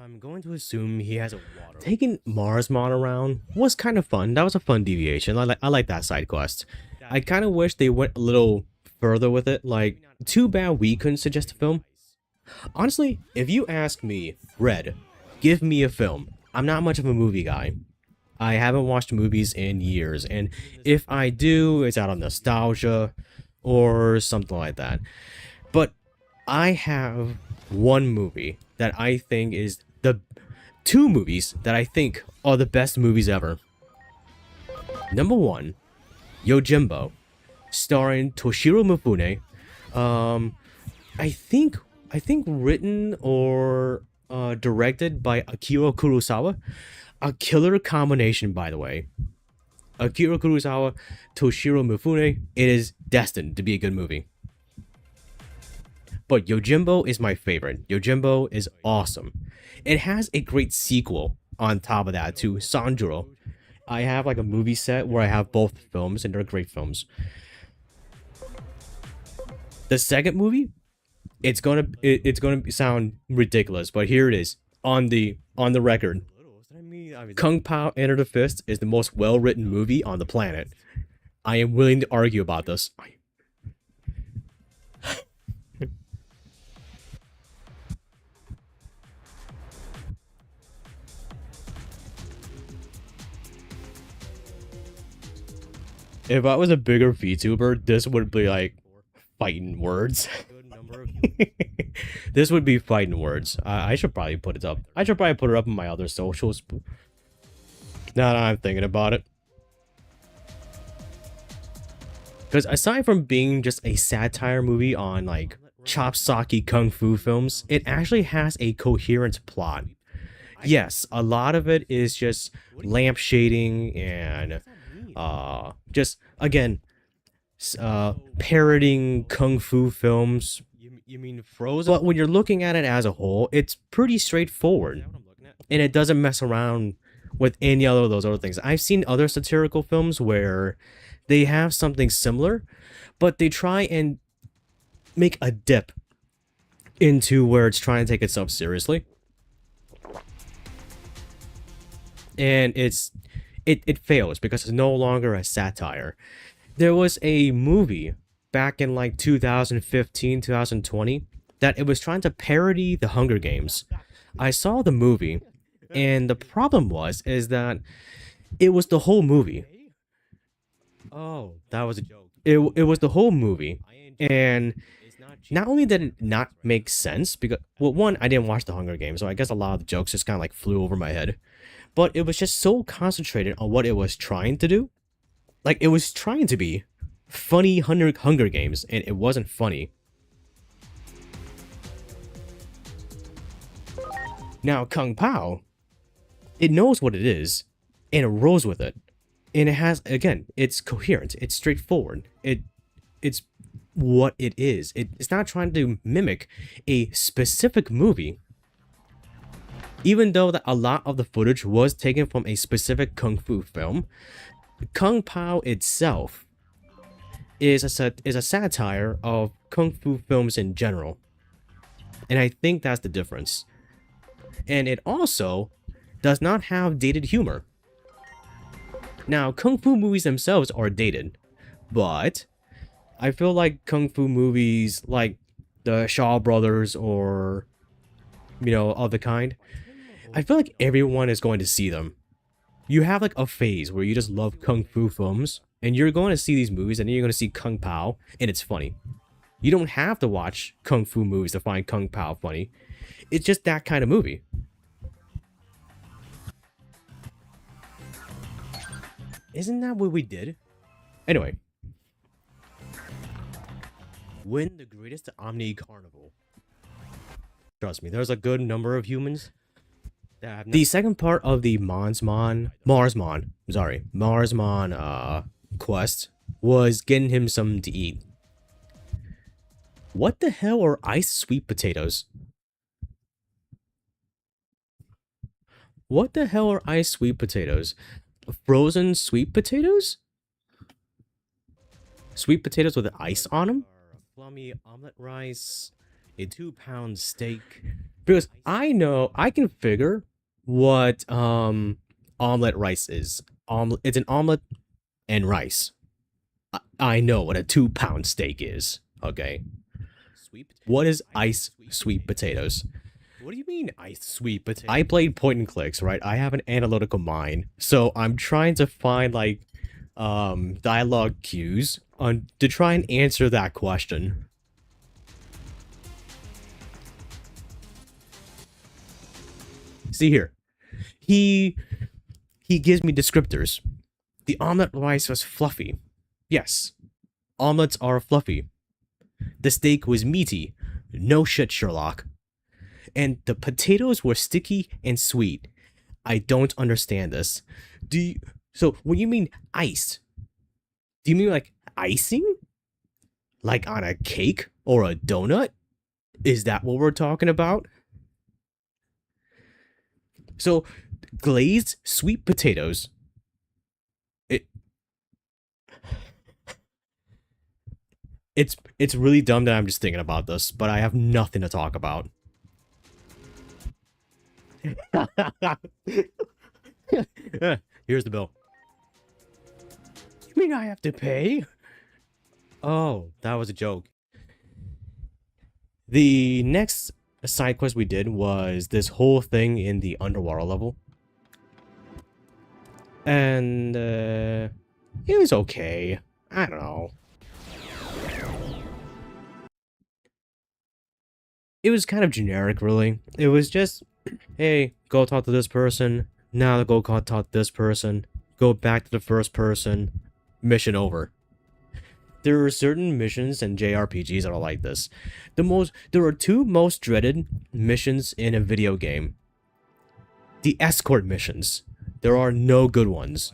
I'm going to assume he has a water. Taking Marsmon around was kind of fun. That was a fun deviation. I like that side quest. I kind of wish they went a little further with it. Like, too bad we couldn't suggest a film. Honestly, if you ask me, Red, give me a film. I'm not much of a movie guy. I haven't watched movies in years, and if I do, it's out of nostalgia or something like that. But I have one movie that I think is two movies that I think are the best movies ever. Number one, Yojimbo, starring Toshiro Mifune. I think written or directed by Akira Kurosawa. A killer combination, by the way. Akira Kurosawa, Toshiro Mifune. It is destined to be a good movie. But Yojimbo is my favorite. Yojimbo is awesome. It has a great sequel on top of that to Sanjuro. I have like a movie set where I have both films, and they're great films. The second movie, it's gonna sound ridiculous, but here it is on the record. Kung Pao Enter the Fist is the most well-written movie on the planet. I am willing to argue about this. If I was a bigger VTuber, this would be like fighting words. This would be fighting words. I should probably put it up. I should probably put it up on my other socials. Now that I'm thinking about it. Because aside from being just a satire movie on like chopsocky kung fu films, it actually has a coherent plot. Yes, a lot of it is just lamp shading and just again parroting kung fu films. You mean Frozen? But when you're looking at it as a whole, it's pretty straightforward, and it doesn't mess around with any other of those other things. I've seen other satirical films where they have something similar, but they try and make a dip into where it's trying to take itself seriously, and it fails because it's no longer a satire. There was a movie back in like 2015, 2020 that it was trying to parody the Hunger Games. I saw the movie, and the problem is that it was the whole movie. Oh, that was a joke. It was the whole movie, and not only did it not make sense because, well, one, I didn't watch the Hunger Games, so I guess a lot of the jokes just kind of like flew over my head. But it was just so concentrated on what it was trying to do. Like, it was trying to be funny Hunger Games, and it wasn't funny. Now, Kung Pao, it knows what it is, and it rolls with it. And it has, again, it's coherent, it's straightforward, it's what it is. It's not trying to mimic a specific movie. Even though that a lot of the footage was taken from a specific kung fu film, Kung Pao itself is a satire of kung fu films in general. And I think that's the difference. And it also does not have dated humor. Now, kung fu movies themselves are dated, but I feel like kung fu movies like the Shaw Brothers or, you know, of the kind, I feel like everyone is going to see them. You have like a phase where you just love kung fu films, and you're going to see these movies, and then you're going to see Kung Pao, and it's funny. You don't have to watch kung fu movies to find Kung Pao funny. It's just that kind of movie. Isn't that what we did? Anyway. Win the greatest Omni Carnival. Trust me, there's a good number of humans that have the second part of the Marsmon quest was getting him something to eat. What the hell are iced sweet potatoes? What the hell are iced sweet potatoes? Frozen sweet potatoes? Sweet potatoes with ice on them? Flummy omelet rice, a 2-pound steak. Because I know, I can figure what omelet rice is. It's an omelet and rice. I know what a 2-pound steak is. Okay. What is ice sweet potatoes? What do you mean ice sweet potatoes? I played point and clicks, right? I have an analytical mind. So I'm trying to find like dialogue cues to try and answer that question. See here. He gives me descriptors. The omelet rice was fluffy. Yes. Omelets are fluffy. The steak was meaty. No shit, Sherlock. And the potatoes were sticky and sweet. I don't understand this. So when you mean ice, do you mean like icing? Like on a cake or a donut? Is that what we're talking about? So glazed sweet potatoes. It's really dumb that I'm just thinking about this, but I have nothing to talk about. Here's the bill. You mean I have to pay? Oh, that was a joke. The next side quest we did was this whole thing in the underwater level. And it was okay. I don't know. It was kind of generic, really. It was just, hey, go talk to this person. Now go talk to this person. Go back to the first person. Mission over. There are certain missions and JRPGs that are like this. There are two most dreaded missions in a video game. The escort missions. There are no good ones.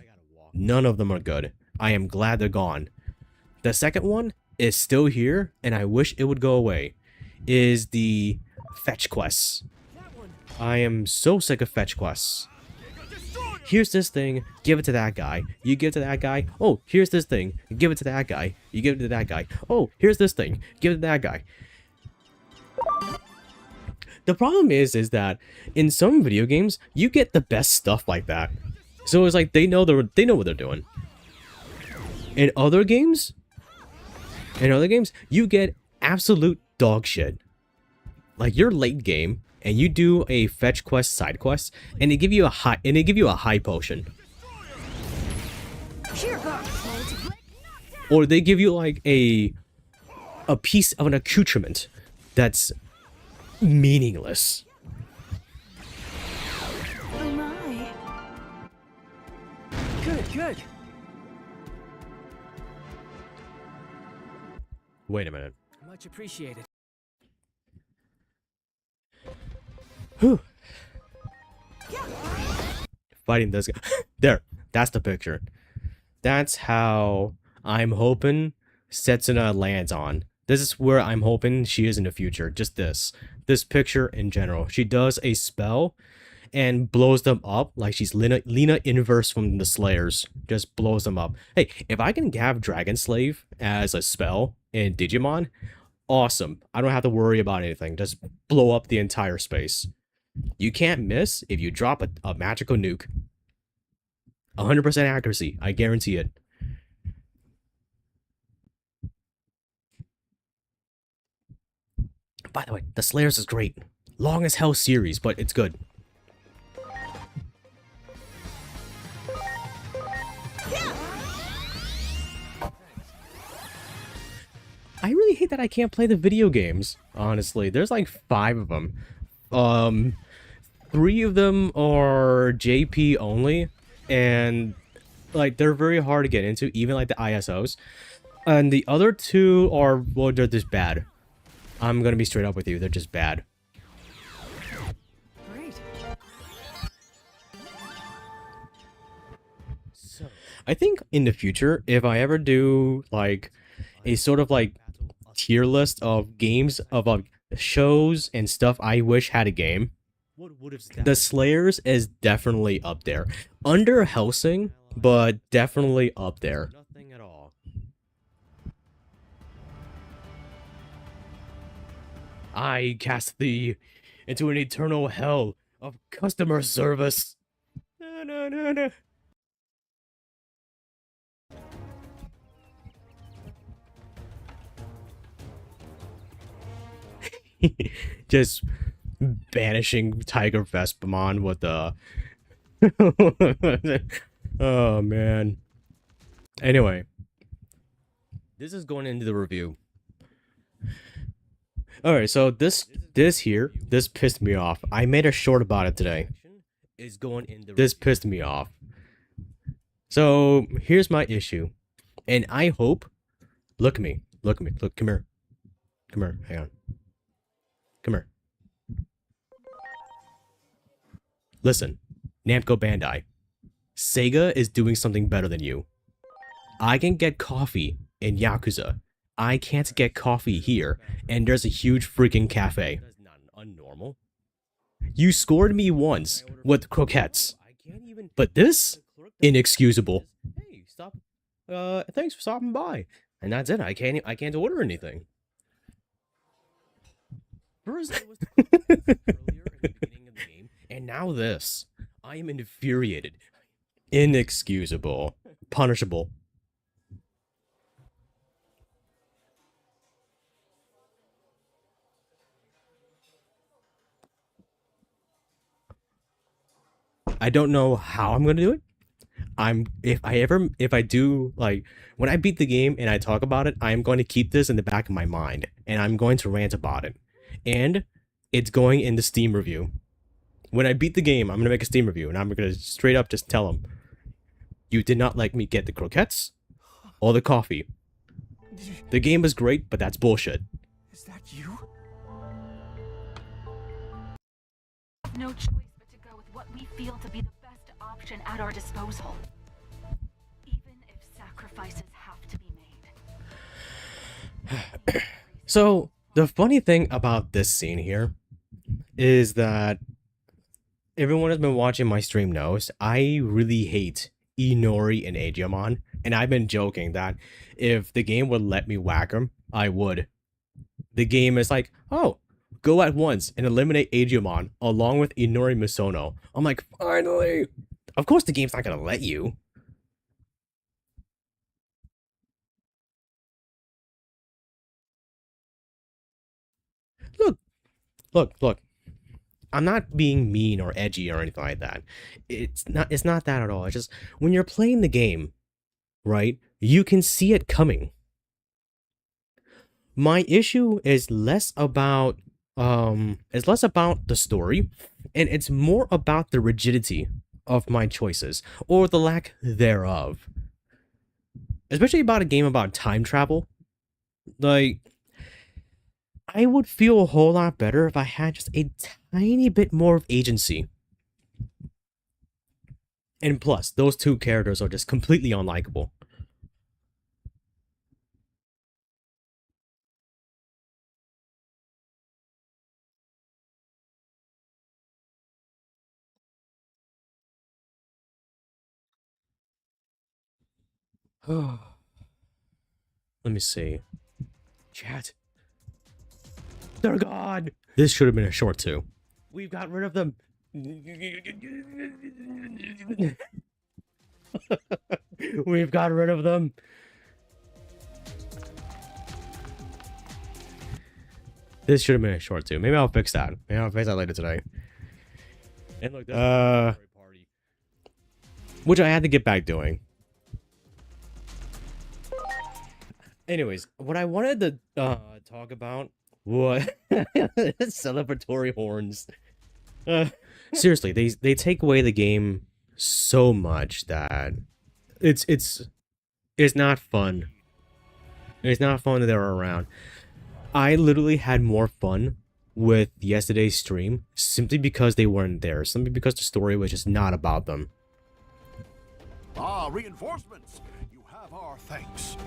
None of them are good. I am glad they're gone. The second one is still here, and I wish it would go away. Is the fetch quests. I am so sick of fetch quests. Here's this thing, give it to that guy. You give it to that guy. Oh, here's this thing, give it to that guy. You give it to that guy. Oh, here's this thing, give it to that guy. The problem is that in some video games, you get the best stuff like that. So it's like they know what they're doing. In other games, you get absolute dog shit. Like you're late game and you do a fetch quest side quest and they give you a high potion. Or they give you like a piece of an accoutrement that's meaningless. Oh my. Good. Wait a minute. Much appreciated. Whew. Fighting this guy. There. That's the picture. That's how I'm hoping Setsuna lands on. This is where I'm hoping she is in the future. Just this. This picture in general. She does a spell and blows them up like she's Lena Inverse from the Slayers. Just blows them up. Hey, if I can have Dragon Slave as a spell in Digimon, awesome. I don't have to worry about anything. Just blow up the entire space. You can't miss if you drop a magical nuke. 100% accuracy. I guarantee it. By the way, the Slayers is great. Long as hell series, but it's good. I really hate that I can't play the video games, honestly. There's like 5 of them. 3 of them are JP only, and like they're very hard to get into, even like the ISOs. And the other two are, well, they're just bad. I'm gonna be straight up with you, they're just bad. Great. So I think in the future, if I ever do like a sort of like tier list of games of like shows and stuff I wish had a game, the Slayers is definitely up there. Under Hellsing, but definitely up there. Nothing at all. I cast thee into an eternal hell of customer service. No, no, no, no. Just banishing Tiger Vespamon with the oh man. Anyway, this is going into the review. Alright, so this pissed me off. I made a short about it today. This pissed me off. So here's my issue. And I hope, look at me, look, come here, hang on. Come here. Listen, Namco Bandai. Sega is doing something better than you. I can get coffee in Yakuza. I can't get coffee here, and there's a huge freaking cafe. That's not unnormal. You scored me once with croquettes, but this? Inexcusable. Hey, stop. Thanks for stopping by. And that's it. I can't order anything. First it was earlier in the beginning of the game, and now this. I am infuriated. Inexcusable. Punishable. I don't know how I'm gonna do it. If I do, like, when I beat the game and I talk about it, I'm going to keep this in the back of my mind, and I'm going to rant about it. And it's going in the Steam review. When I beat the game, I'm gonna make a Steam review, and I'm gonna straight up just tell them, you did not let me get the croquettes or the coffee. The game is great, but that's bullshit. Is that you? No choice but to go with what we feel to be the best option at our disposal. Even if sacrifices have to be made. So, the funny thing about this scene here is that everyone has been watching my stream knows I really hate Inori and Agumon, and I've been joking that if the game would let me whack him, I would. The game is like, oh, go at once and eliminate Agumon along with Inori Misono. I'm like, finally! Of course the game's not gonna let you. Look. I'm not being mean or edgy or anything like that. It's not that at all. It's just when you're playing the game, right? You can see it coming. My issue is less about the story, and it's more about the rigidity of my choices or the lack thereof. Especially about a game about time travel. Like, I would feel a whole lot better if I had just a tiny bit more of agency. And plus, those two characters are just completely unlikable. Let me see. Chat. They're gone! This should have been a short too. We've got rid of them. We've got rid of them. This should have been a short too. Maybe I'll fix that. Maybe I'll fix that later today. And look, which I had to get back doing. Anyways, what I wanted to talk about was celebratory horns. Seriously, they take away the game so much that it's not fun. It's not fun that they're around. I literally had more fun with yesterday's stream simply because they weren't there. Simply because the story was just not about them. Ah, reinforcements! You have our thanks.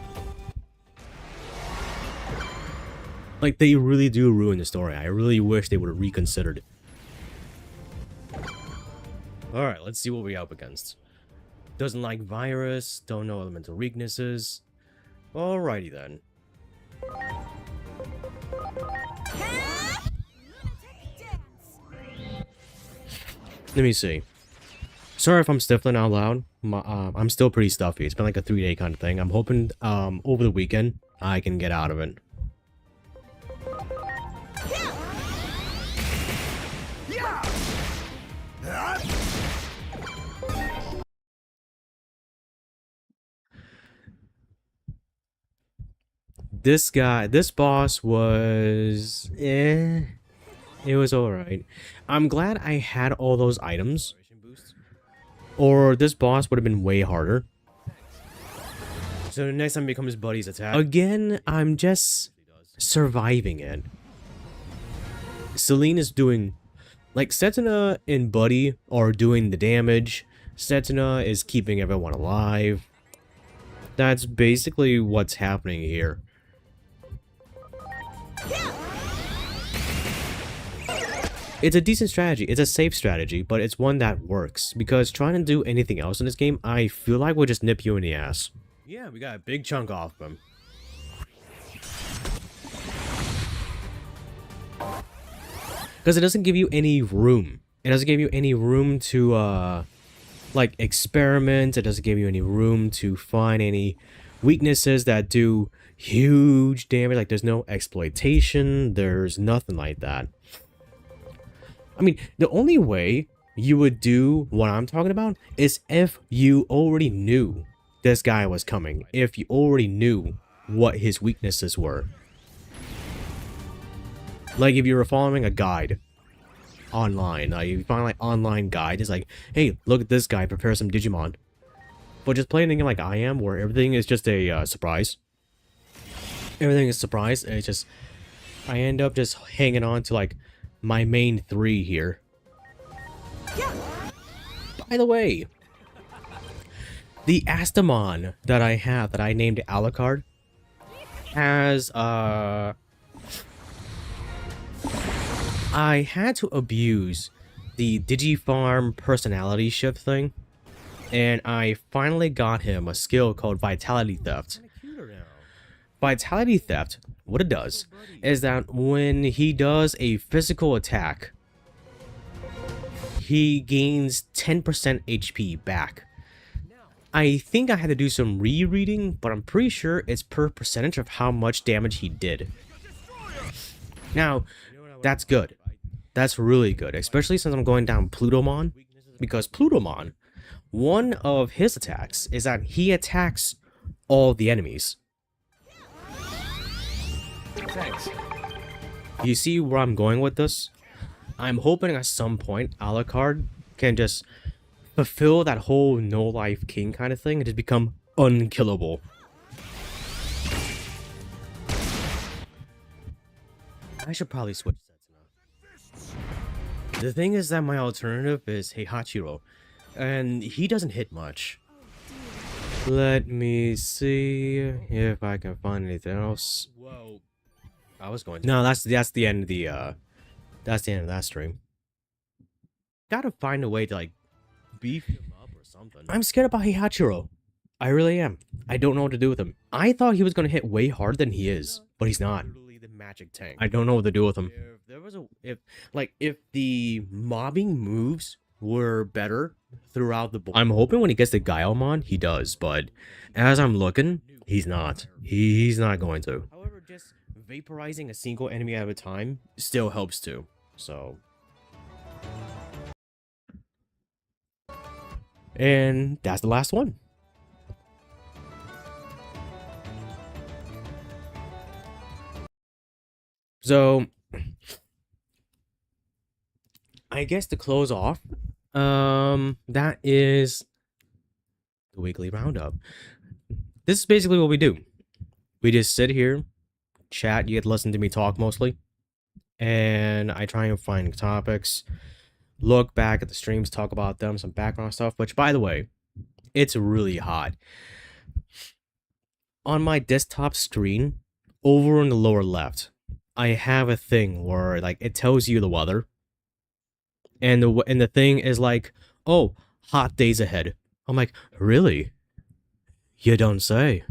Like, they really do ruin the story. I really wish they would have reconsidered. Alright, let's see what we're up against. Doesn't like virus, don't know elemental weaknesses. Alrighty then. Let me see. Sorry if I'm sniffling out loud. I'm still pretty stuffy. It's been like a 3-day kind of thing. I'm hoping over the weekend I can get out of it. This boss was it was alright. I'm glad I had all those items, or this boss would have been way harder. So the next time it becomes Buddy's attack. Again, I'm just surviving it. Celine is doing, like, Setsuna and Buddy are doing the damage. Setsuna is keeping everyone alive. That's basically what's happening here. It's a decent strategy. It's a safe strategy, but it's one that works. Because trying to do anything else in this game, I feel like will just nip you in the ass. Yeah, we got a big chunk off him. Because it doesn't give you any room. It doesn't give you any room to, like, experiment. It doesn't give you any room to find any weaknesses that do huge damage. Like, there's no exploitation. There's nothing like that. I mean, the only way you would do what I'm talking about is if you already knew this guy was coming. If you already knew what his weaknesses were. Like, if you were following a guide online, like, if you find, like, online guide, it's like, hey, look at this guy, prepare some Digimon. But just playing a game like I am, where everything is just a surprise. Everything is surprise, and it's just, I end up just hanging on to, like, my main 3 here. By the way, the Astamon that I have, that I named Alucard, has, I had to abuse the Digifarm personality shift thing, and I finally got him a skill called Vitality Theft. Vitality Theft, what it does, is that when he does a physical attack, he gains 10% HP back. I think I had to do some rereading, but I'm pretty sure it's per percentage of how much damage he did. Now, that's good. That's really good, especially since I'm going down Plutomon, because Plutomon, one of his attacks is that he attacks all the enemies. Thanks. You see where I'm going with this? I'm hoping at some point Alucard can just fulfill that whole no-life king kind of thing and just become unkillable. I should probably switch sets now. The thing is that my alternative is Heihachiro, and he doesn't hit much. Let me see if I can find anything else. Whoa. I was going to. No, that's the end of the that's the end of that stream. Gotta find a way to, like, beef him up or something. I'm scared about Heihachiro. I really am. I don't know what to do with him. I thought he was gonna hit way harder than he is, but he's not. The magic tank. I don't know what to do with him. If there was if the mobbing moves were better throughout the board, I'm hoping when he gets the Gaiomon, he does, but as I'm looking, he's not. He's not going to. However, just vaporizing a single enemy at a time still helps too. So, and that's the last one. So, I guess to close off, that is weekly roundup. This is basically what we do. We just sit here, chat, you get to listen to me talk mostly, and I try and find topics, look back at the streams, talk about them, some background stuff, which, by the way, it's really hot. On my desktop screen, over in the lower left, I have a thing where, like, it tells you the weather, and the thing is like, oh, hot days ahead. I'm like, really? You don't say.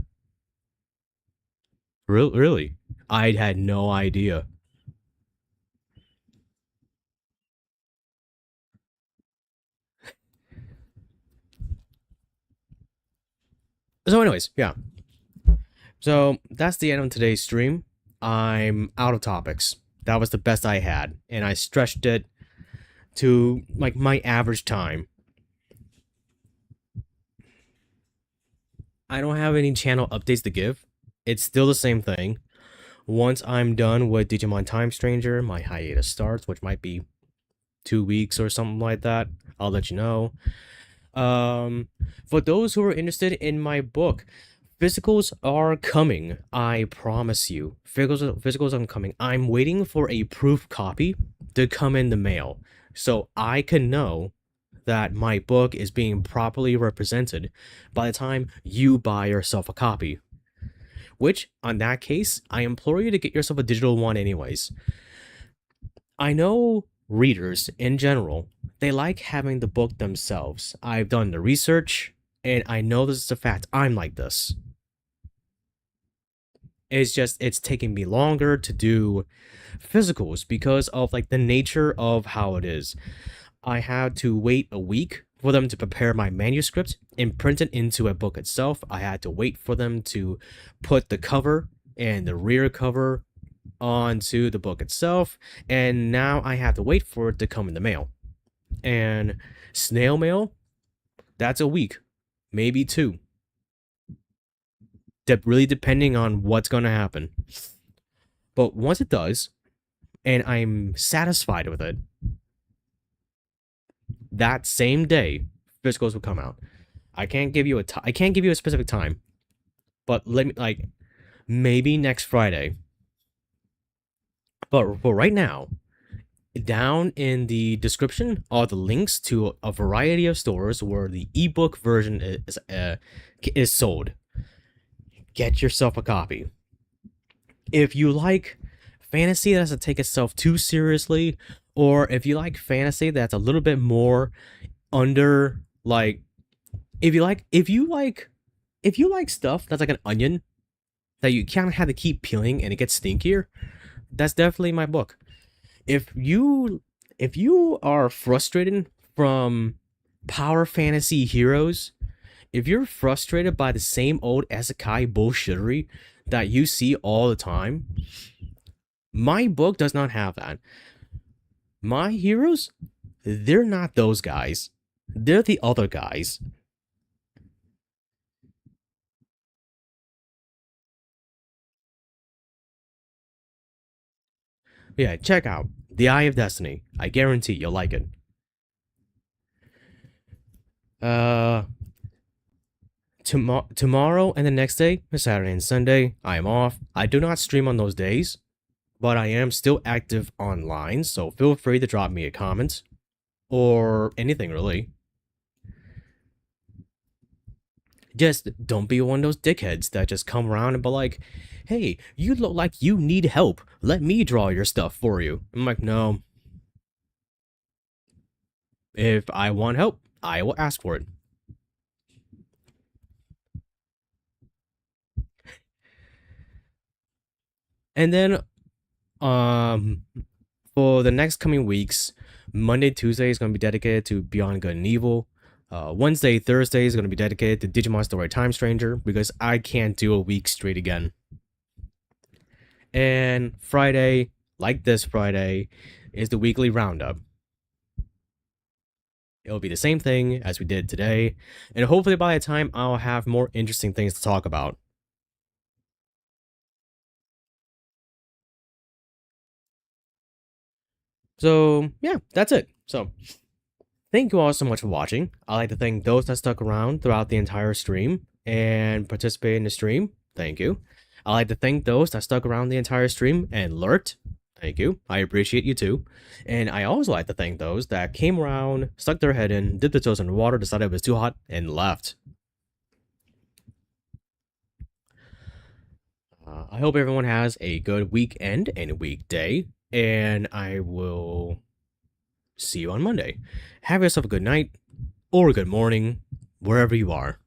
Really? I had no idea. So anyways, yeah. So that's the end of today's stream. I'm out of topics. That was the best I had, and I stretched it to like my average time. I don't have any channel updates to give. It's still the same thing. Once I'm done with Digimon Time Stranger, my hiatus starts, which might be 2 weeks or something like that. I'll let you know. For those who are interested in my book, physicals are coming. I promise you. Physicals are coming. I'm waiting for a proof copy to come in the mail, so I can know that my book is being properly represented by the time you buy yourself a copy. Which, on that case, I implore you to get yourself a digital one anyways. I know readers, in general, they like having the book themselves. I've done the research, and I know this is a fact. I'm like this. It's just, it's taking me longer to do physicals because of like the nature of how it is. I had to wait a week for them to prepare my manuscript and print it into a book itself. I had to wait for them to put the cover and the rear cover onto the book itself, and now I have to wait for it to come in the mail. And snail mail, that's a week, maybe 2. Really depending on what's going to happen. But once it does, and I'm satisfied with it, that same day, physicals will come out. I can't give you a specific time, but let me, like, maybe next Friday. But for right now, down in the description are the links to a variety of stores where the ebook version is sold. Get yourself a copy. If you like fantasy that doesn't take itself too seriously, or if you like fantasy that's a little bit more under, like, if you like stuff that's like an onion that you kind of have to keep peeling and it gets stinkier, that's definitely my book. If you are frustrated from power fantasy heroes, if you're frustrated by the same old isekai bullshittery that you see all the time, my book does not have that. My heroes, they're not those guys. They're the other guys. Yeah, check out The Eye of Destiny. I guarantee you'll like it. Tomorrow and the next day, Saturday and Sunday, I am off. I do not stream on those days, but I am still active online, so feel free to drop me a comment. Or anything, really. Just don't be one of those dickheads that just come around and be like, hey, you look like you need help. Let me draw your stuff for you. I'm like, no. If I want help, I will ask for it. And then, for the next coming weeks, Monday, Tuesday is going to be dedicated to Beyond Good and Evil. Wednesday, Thursday is going to be dedicated to Digimon Story Time Stranger because I can't do a week straight again. And Friday, like this Friday, is the weekly roundup. It'll be the same thing as we did today, and hopefully by the time I'll have more interesting things to talk about. So, yeah, that's it. So, thank you all so much for watching. I'd like to thank those that stuck around throughout the entire stream and participated in the stream. Thank you. I'd like to thank those that stuck around the entire stream and lurked. Thank you. I appreciate you too. And I also like to thank those that came around, stuck their head in, dipped their toes in the water, decided it was too hot, and left. I hope everyone has a good weekend and a weekday, and I will see you on Monday. Have yourself a good night or a good morning, wherever you are.